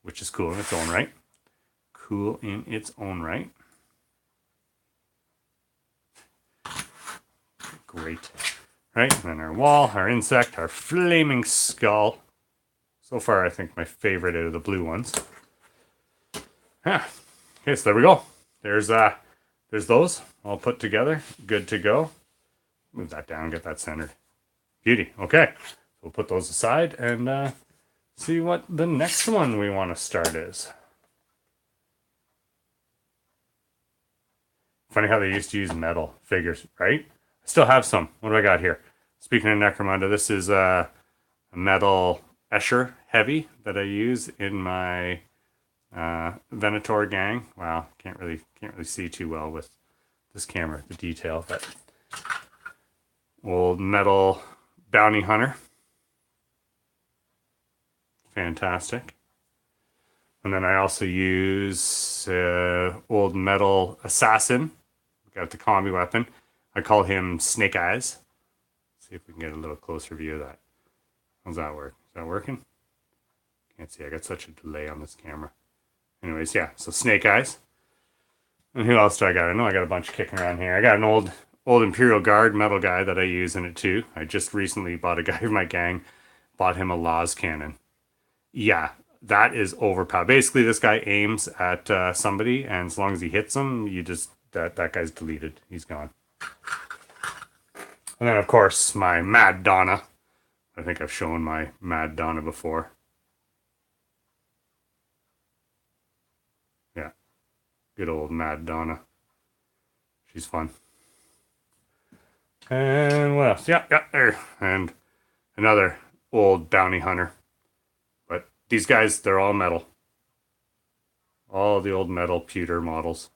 Speaker 1: which is cool in its own right. Cool in its own right. Great. Right, and then our wall, our insect, our flaming skull. So far, I think my favorite out of the blue ones. Yeah. Okay, so there we go. There's those all put together. Good to go. Move that down, get that centered. Beauty. Okay, so we'll put those aside and see what the next one we want to start is. Funny how they used to use metal figures, right? I still have some. What do I got here? Speaking of Necromunda, this is a metal Escher heavy that I use in my Venator gang. Wow, can't really see too well with this camera, the detail, but old metal bounty hunter. Fantastic. And then I also use old metal assassin. Got the combi weapon. I call him Snake Eyes. See if we can get a little closer view of that. How's that work? Is that working? Can't see. I got such a delay on this camera. Anyways, yeah. So Snake Eyes. And who else do I got? I know I got a bunch kicking around here. I got an old Imperial Guard metal guy that I use in it too. I just recently bought a guy in my gang. Bought him a Laws cannon. Yeah, that is overpowered. Basically, this guy aims at somebody, and as long as he hits them, you just that guy's deleted. He's gone. And then, of course, my Mad Donna. I think I've shown my Mad Donna before. Yeah, good old Mad Donna. She's fun. And what else? Yeah, there. And another old bounty hunter. But these guys, they're all metal. All the old metal pewter models.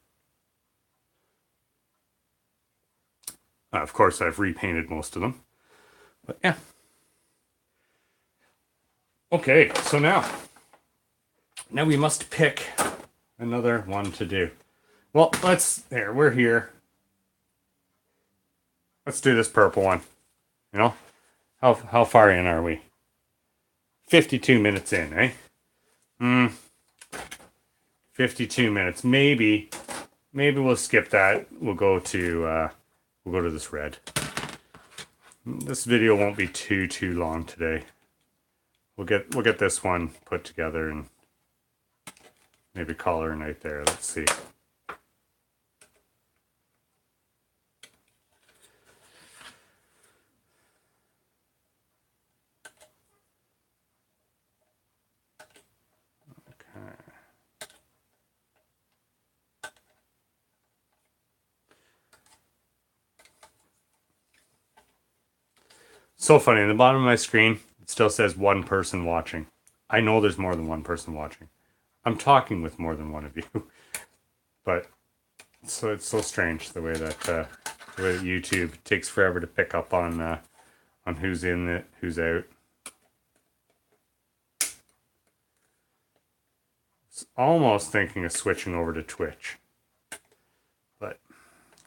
Speaker 1: Of course, I've repainted most of them. But yeah. Okay, so now we must pick another one to do. Well, we're here. Let's do this purple one. You know, how far in are we? 52 minutes in, eh? 52 minutes. Maybe we'll skip that. We'll go to this red. This video won't be too long today. We'll get this one put together and maybe call her a night there. Let's see. So funny, in the bottom of my screen, it still says one person watching. I know there's more than one person watching. I'm talking with more than one of you. But so it's so strange the way that YouTube takes forever to pick up on who's in it, who's out. It's almost thinking of switching over to Twitch. But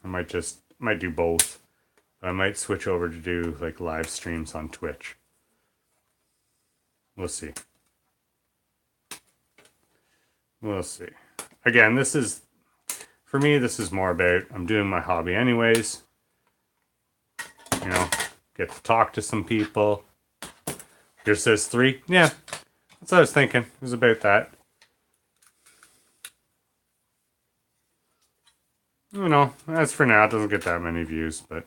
Speaker 1: I might do both. I might switch over to do like live streams on Twitch. We'll see. We'll see. Again, for me, this is more about, I'm doing my hobby anyways. You know, get to talk to some people. Here says 3. Yeah, that's what I was thinking. It was about that. You know, as for now, it doesn't get that many views, but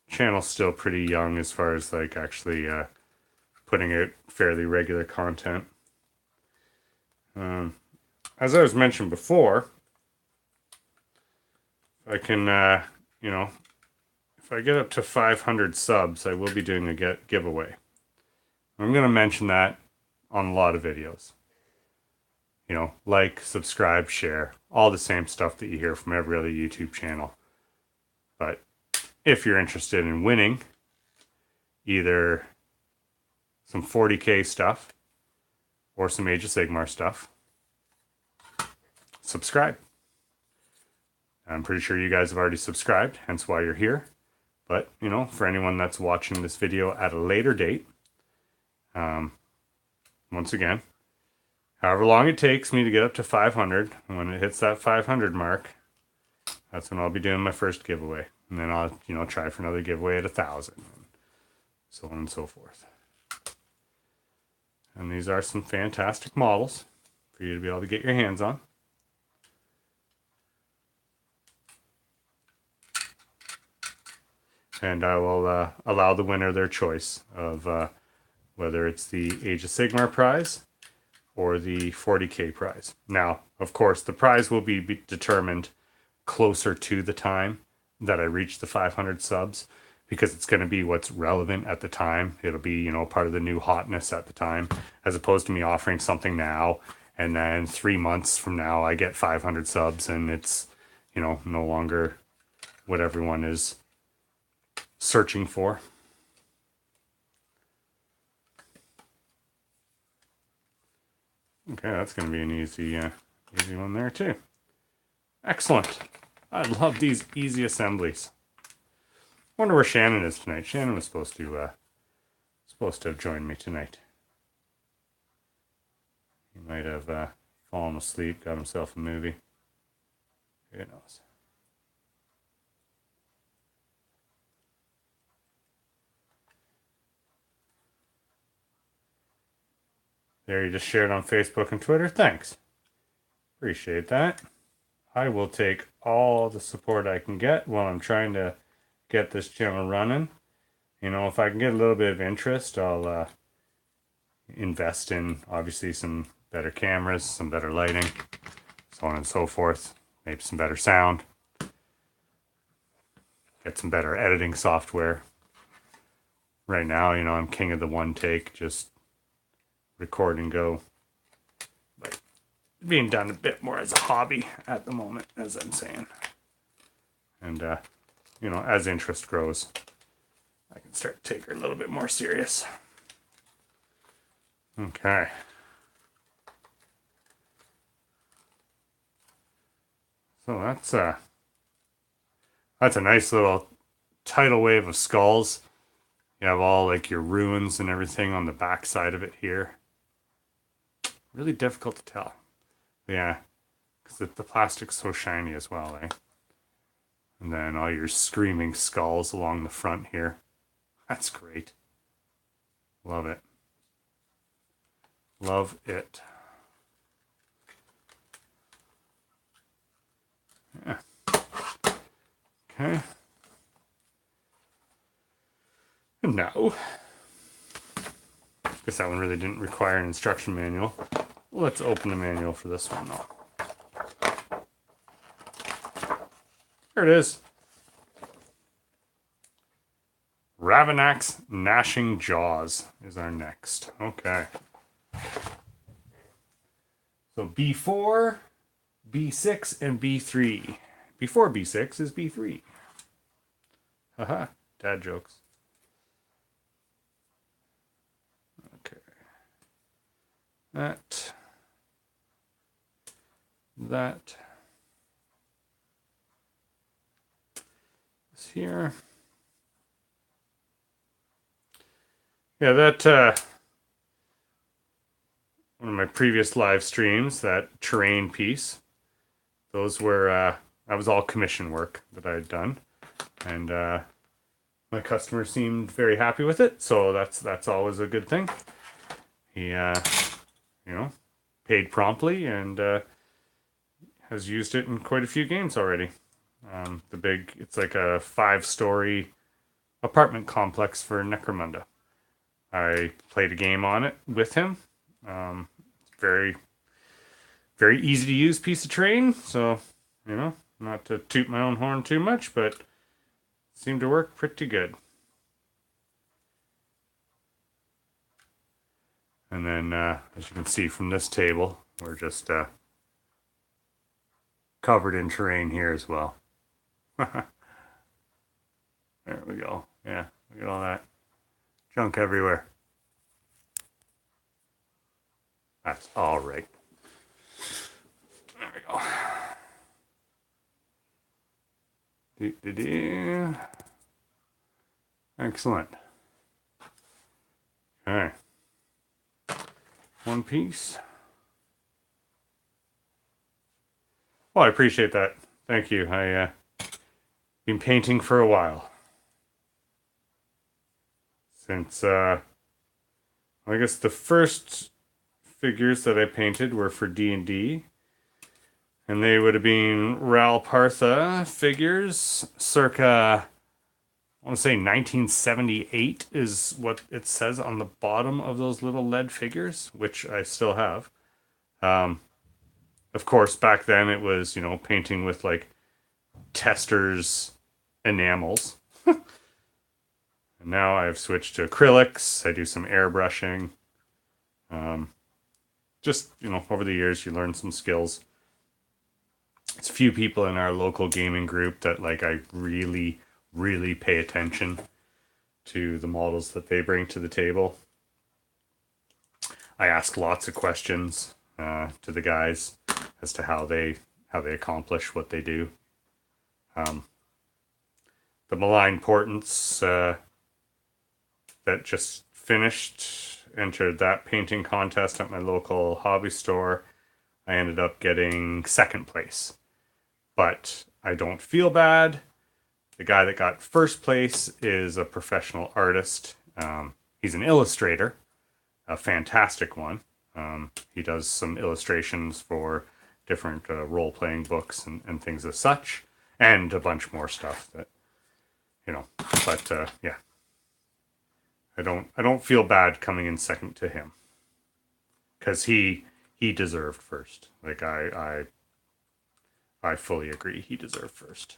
Speaker 1: channel's still pretty young as far as like actually putting out fairly regular content. As I was mentioned before, I can, you know, if I get up to 500 subs, I will be doing a giveaway. I'm going to mention that on a lot of videos. You know, like, subscribe, share, all the same stuff that you hear from every other YouTube channel. But if you're interested in winning either some 40K stuff or some Age of Sigmar stuff, subscribe. I'm pretty sure you guys have already subscribed, hence why you're here. But, you know, for anyone that's watching this video at a later date, once again, however long it takes me to get up to 500, and when it hits that 500 mark, that's when I'll be doing my first giveaway. And then I'll, you know, try for another giveaway at 1,000, and so on and so forth. And these are some fantastic models for you to be able to get your hands on. And I will allow the winner their choice of whether it's the Age of Sigmar prize or the 40K prize. Now, of course, the prize will be determined closer to the time that I reach the 500 subs, because it's going to be what's relevant at the time. It'll be, you know, part of the new hotness at the time, as opposed to me offering something now and then 3 months from now I get 500 subs and it's, you know, no longer what everyone is searching for. Okay, that's going to be an easy one there too. Excellent. I love these easy assemblies. Wonder where Shannon is tonight. Shannon was supposed to have joined me tonight. He might have fallen asleep, got himself a movie. Who knows? There, you just shared on Facebook and Twitter. Thanks. Appreciate that. I will take all the support I can get while I'm trying to get this channel running. You know, if I can get a little bit of interest, I'll invest in, obviously, some better cameras, some better lighting, so on and so forth. Maybe some better sound. Get some better editing software. Right now, you know, I'm king of the one take, just record and go. But being done a bit more as a hobby at the moment, as I'm saying. And, you know, as interest grows, I can start to take her a little bit more serious. Okay. So that's a nice little tidal wave of skulls. You have all like your ruins and everything on the back side of it here. Really difficult to tell. Yeah, because the plastic's so shiny as well, eh? And then all your screaming skulls along the front here. That's great. Love it. Love it. Yeah. Okay. And now, I guess that one really didn't require an instruction manual. Let's open the manual for this one though. There it is. Ravenak's Gnashing Jaws is our next. Okay. So B4, B6, and B3. Before B6 is B3. Haha, dad jokes. Okay. That. Is here. Yeah, that one of my previous live streams, that terrain piece, those were that was all commission work that I had done, and my customer seemed very happy with it, so that's always a good thing. He you know, paid promptly and has used it in quite a few games already. It's like a 5-story apartment complex for Necromunda. I played a game on it with him. Very, very easy to use piece of terrain. So, you know, not to toot my own horn too much, but it seemed to work pretty good. And then, as you can see from this table, we're just covered in terrain here as well. There we go. Yeah, look at all that junk everywhere. That's all right. There we go. Excellent. Okay. One piece. Well, I appreciate that. Thank you. I been painting for a while. Since I guess the first figures that I painted were for D&D, and they would have been Ral Partha figures circa, I want to say 1978 is what it says on the bottom of those little lead figures, which I still have. Of course, back then it was, you know, painting with like tester's enamels. And now I've switched to acrylics. I do some airbrushing. Just, over the years, you learn some skills. It's a few people in our local gaming group that I really, really pay attention to the models that they bring to the table. I ask lots of questions to the guys as to how they accomplish what they do. The Malign Portents that just finished entered that painting contest at my local hobby store. I ended up getting second place, but I don't feel bad. The guy that got first place is a professional artist. He's an illustrator, a fantastic one. He does some illustrations for different role-playing books and things as such, and a bunch more stuff that, but yeah. I don't feel bad coming in second to him, because he deserved first. I fully agree, he deserved first.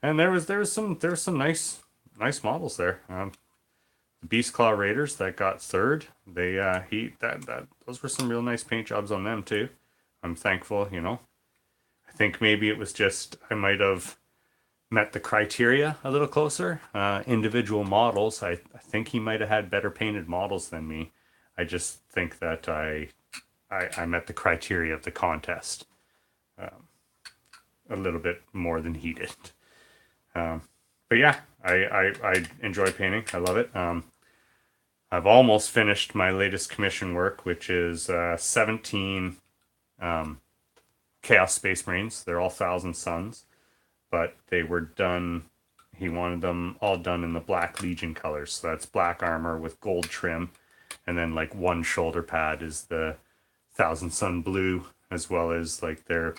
Speaker 1: And there was some nice models there. The Beast Claw Raiders that got third. Those were some real nice paint jobs on them too. I'm thankful. I think maybe it was just I might have met the criteria a little closer. Individual models, I think he might have had better painted models than me. I just think that I met the criteria of the contest a little bit more than he did. But yeah, I enjoy painting. I love it. I've almost finished my latest commission work, which is 17 Chaos Space Marines. They're all Thousand Suns, but they were done. He wanted them all done in the Black Legion colors. So that's black armor with gold trim, and then one shoulder pad is the Thousand Sun blue, as well as the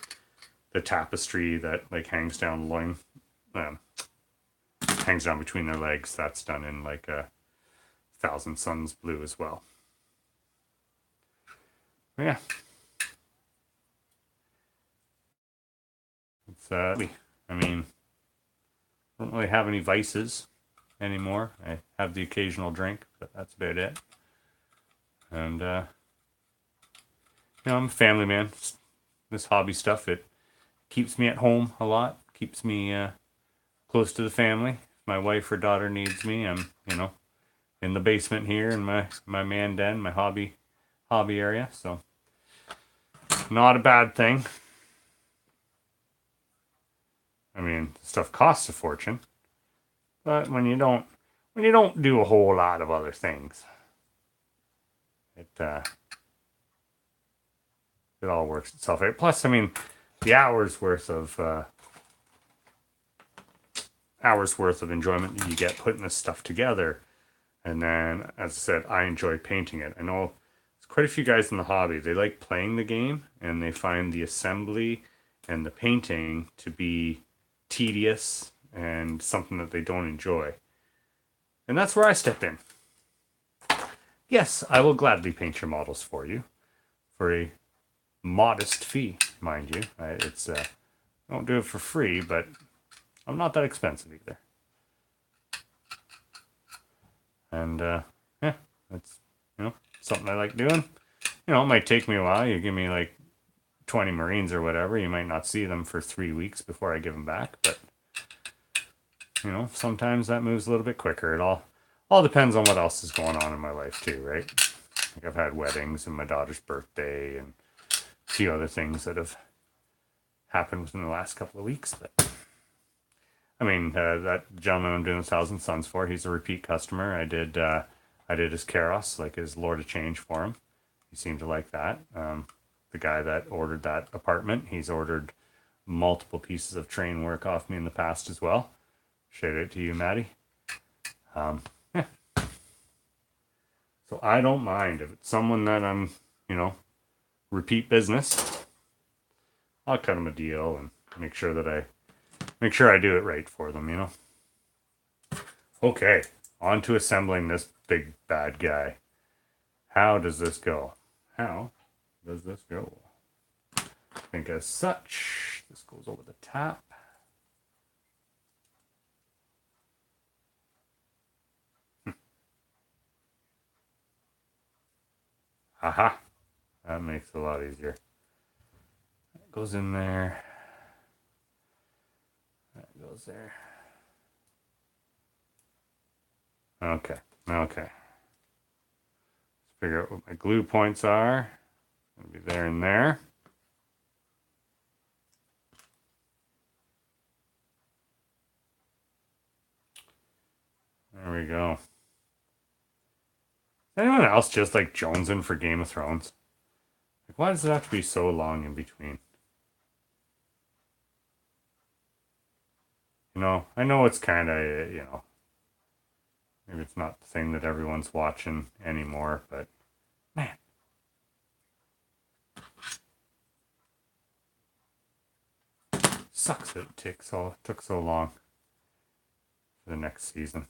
Speaker 1: tapestry that hangs down loin, hangs down between their legs. That's done in a Thousand Suns blue as well. Yeah. It's I mean, I don't really have any vices anymore. I have the occasional drink, but that's about it. And I'm a family man. This hobby stuff, it keeps me at home a lot. Keeps me close to the family. If my wife or daughter needs me, I'm in the basement here in my man den, my hobby area. So not a bad thing. I mean, stuff costs a fortune, but when you don't do a whole lot of other things, it all works itself out. Plus, I mean, the hours worth of enjoyment that you get putting this stuff together, and then, as I said, I enjoy painting it. I know there's quite a few guys in the hobby. They like playing the game, and they find the assembly and the painting to be tedious and something that they don't enjoy. And that's where I step in. Yes, I will gladly paint your models for you for a modest fee, mind you. I don't do it for free, but I'm not that expensive either. And yeah, that's something I like doing. It might take me a while. You give me 20 Marines or whatever, you might not see them for 3 weeks before I give them back, but sometimes that moves a little bit quicker. It all depends on what else is going on in my life too, right? I've had weddings and my daughter's birthday and a few other things that have happened within the last couple of weeks. But I mean, that gentleman I'm doing 1,000 Suns for, he's a repeat customer. I did his Karos, his Lord of Change for him. He seemed to like that. The guy that ordered that apartment, he's ordered multiple pieces of train work off me in the past as well. Shout out to you, Maddie. Yeah. So I don't mind if it's someone that I'm, repeat business. I'll cut them a deal and make sure I do it right for them, Okay, on to assembling this big bad guy. How does this go? I think as such, this goes over the top. Aha. That makes it a lot easier. That goes in there. That goes there. Okay. Okay. Let's figure out what my glue points are. It'll be there and there. There we go. Anyone else just like jonesing for Game of Thrones? Like, why does it have to be so long in between? You know, I know it's kind of, you know, maybe it's not the thing that everyone's watching anymore, but man. Sucks that it took so long for the next season.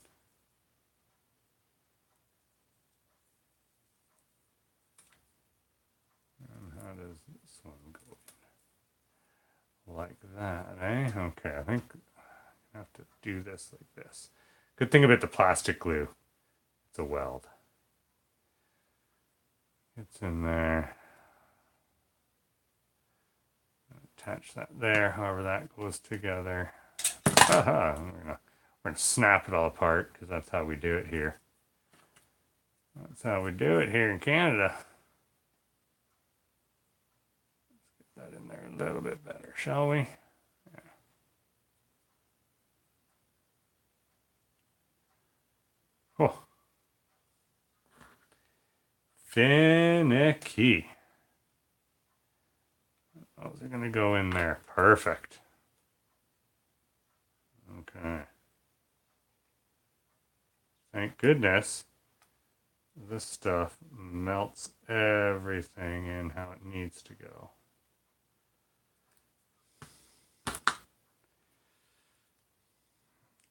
Speaker 1: And how does this one go? Like that, eh? Okay, I think I have to do this like this. Good thing about the plastic glue, it's a weld. It's in there. Attach that there, however that goes together. Haha, we're gonna snap it all apart because that's how we do it here. That's how we do it here in Canada. Let's get that in there a little bit better, shall we? Yeah. Oh. Finicky. Those are gonna go in there. Perfect. Okay. Thank goodness this stuff melts everything in how it needs to go.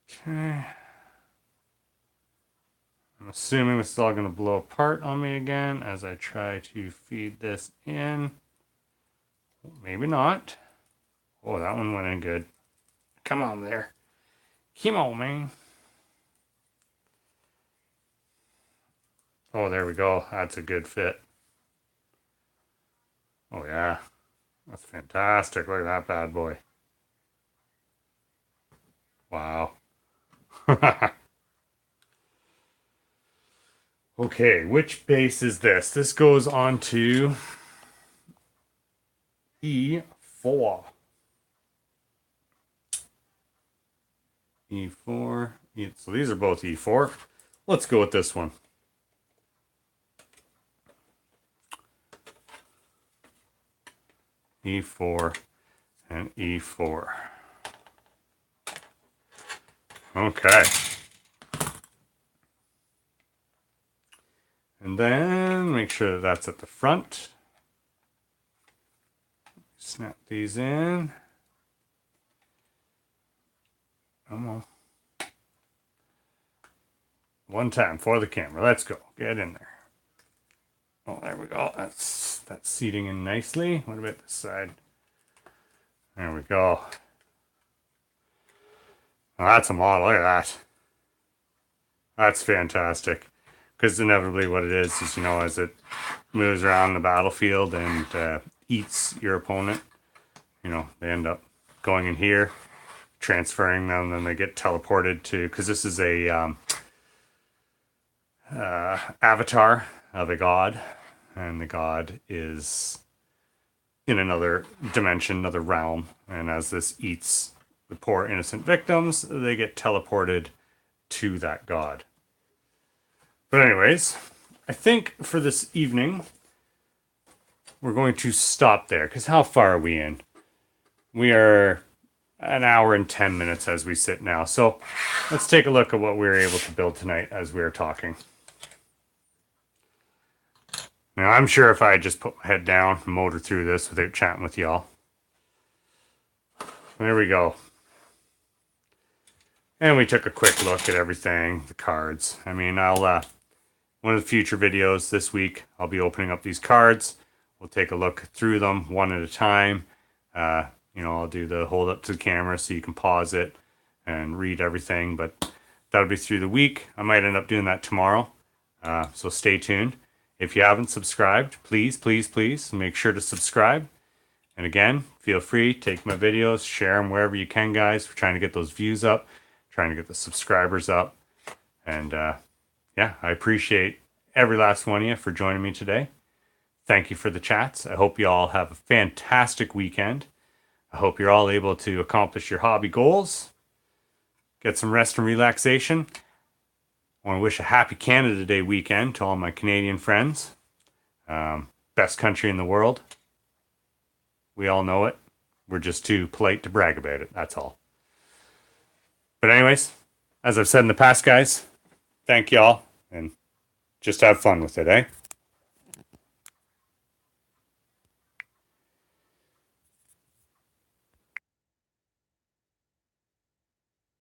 Speaker 1: Okay. I'm assuming this is all going to blow apart on me again as I try to feed this in. Maybe not. Oh, that one went in good. Come on there. Come on, man. Oh, there we go. That's a good fit. Oh, yeah. That's fantastic. Look at that bad boy. Wow. Okay, which base is this? This goes on to E4. E4. So these are both E4. Let's go with this one. E4 and E4. Okay. And then make sure that that's at the front. Snap these in. Come on. One time for the camera. Let's go. Get in there. Oh, there we go. That's seating in nicely. What about this side? There we go. Oh, that's a model. Look at that. That's fantastic. Because inevitably what it is, you know, as it moves around the battlefield and eats your opponent, you know, they end up going in here, transferring them, then they get teleported to, because this is a avatar of a god, and the god is in another dimension, another realm, and as this eats the poor innocent victims, they get teleported to that god. But anyways, I think for this evening, we're going to stop there, because how far are we in? We are an hour and 10 minutes as we sit now. So let's take a look at what we were able to build tonight as we were talking. Now, I'm sure if I had just put my head down and motor through this without chatting with y'all. There we go. And we took a quick look at everything, the cards. I mean, one of the future videos this week, I'll be opening up these cards. We'll take a look through them one at a time. You know, I'll do the hold up to the camera so you can pause it and read everything, but that'll be through the week. I might end up doing that tomorrow, so stay tuned. If you haven't subscribed, please, please, please make sure to subscribe. And again, feel free, take my videos, share them wherever you can, guys. We're trying to get those views up, trying to get the subscribers up. And yeah, I appreciate every last one of you for joining me today. Thank you for the chats. I hope you all have a fantastic weekend. I hope you're all able to accomplish your hobby goals, get some rest and relaxation. I want to wish a happy Canada Day weekend to all my Canadian friends. Best country in the world. We all know it. We're just too polite to brag about it. That's all. But anyways, as I've said in the past, guys, thank y'all, and just have fun with it, eh?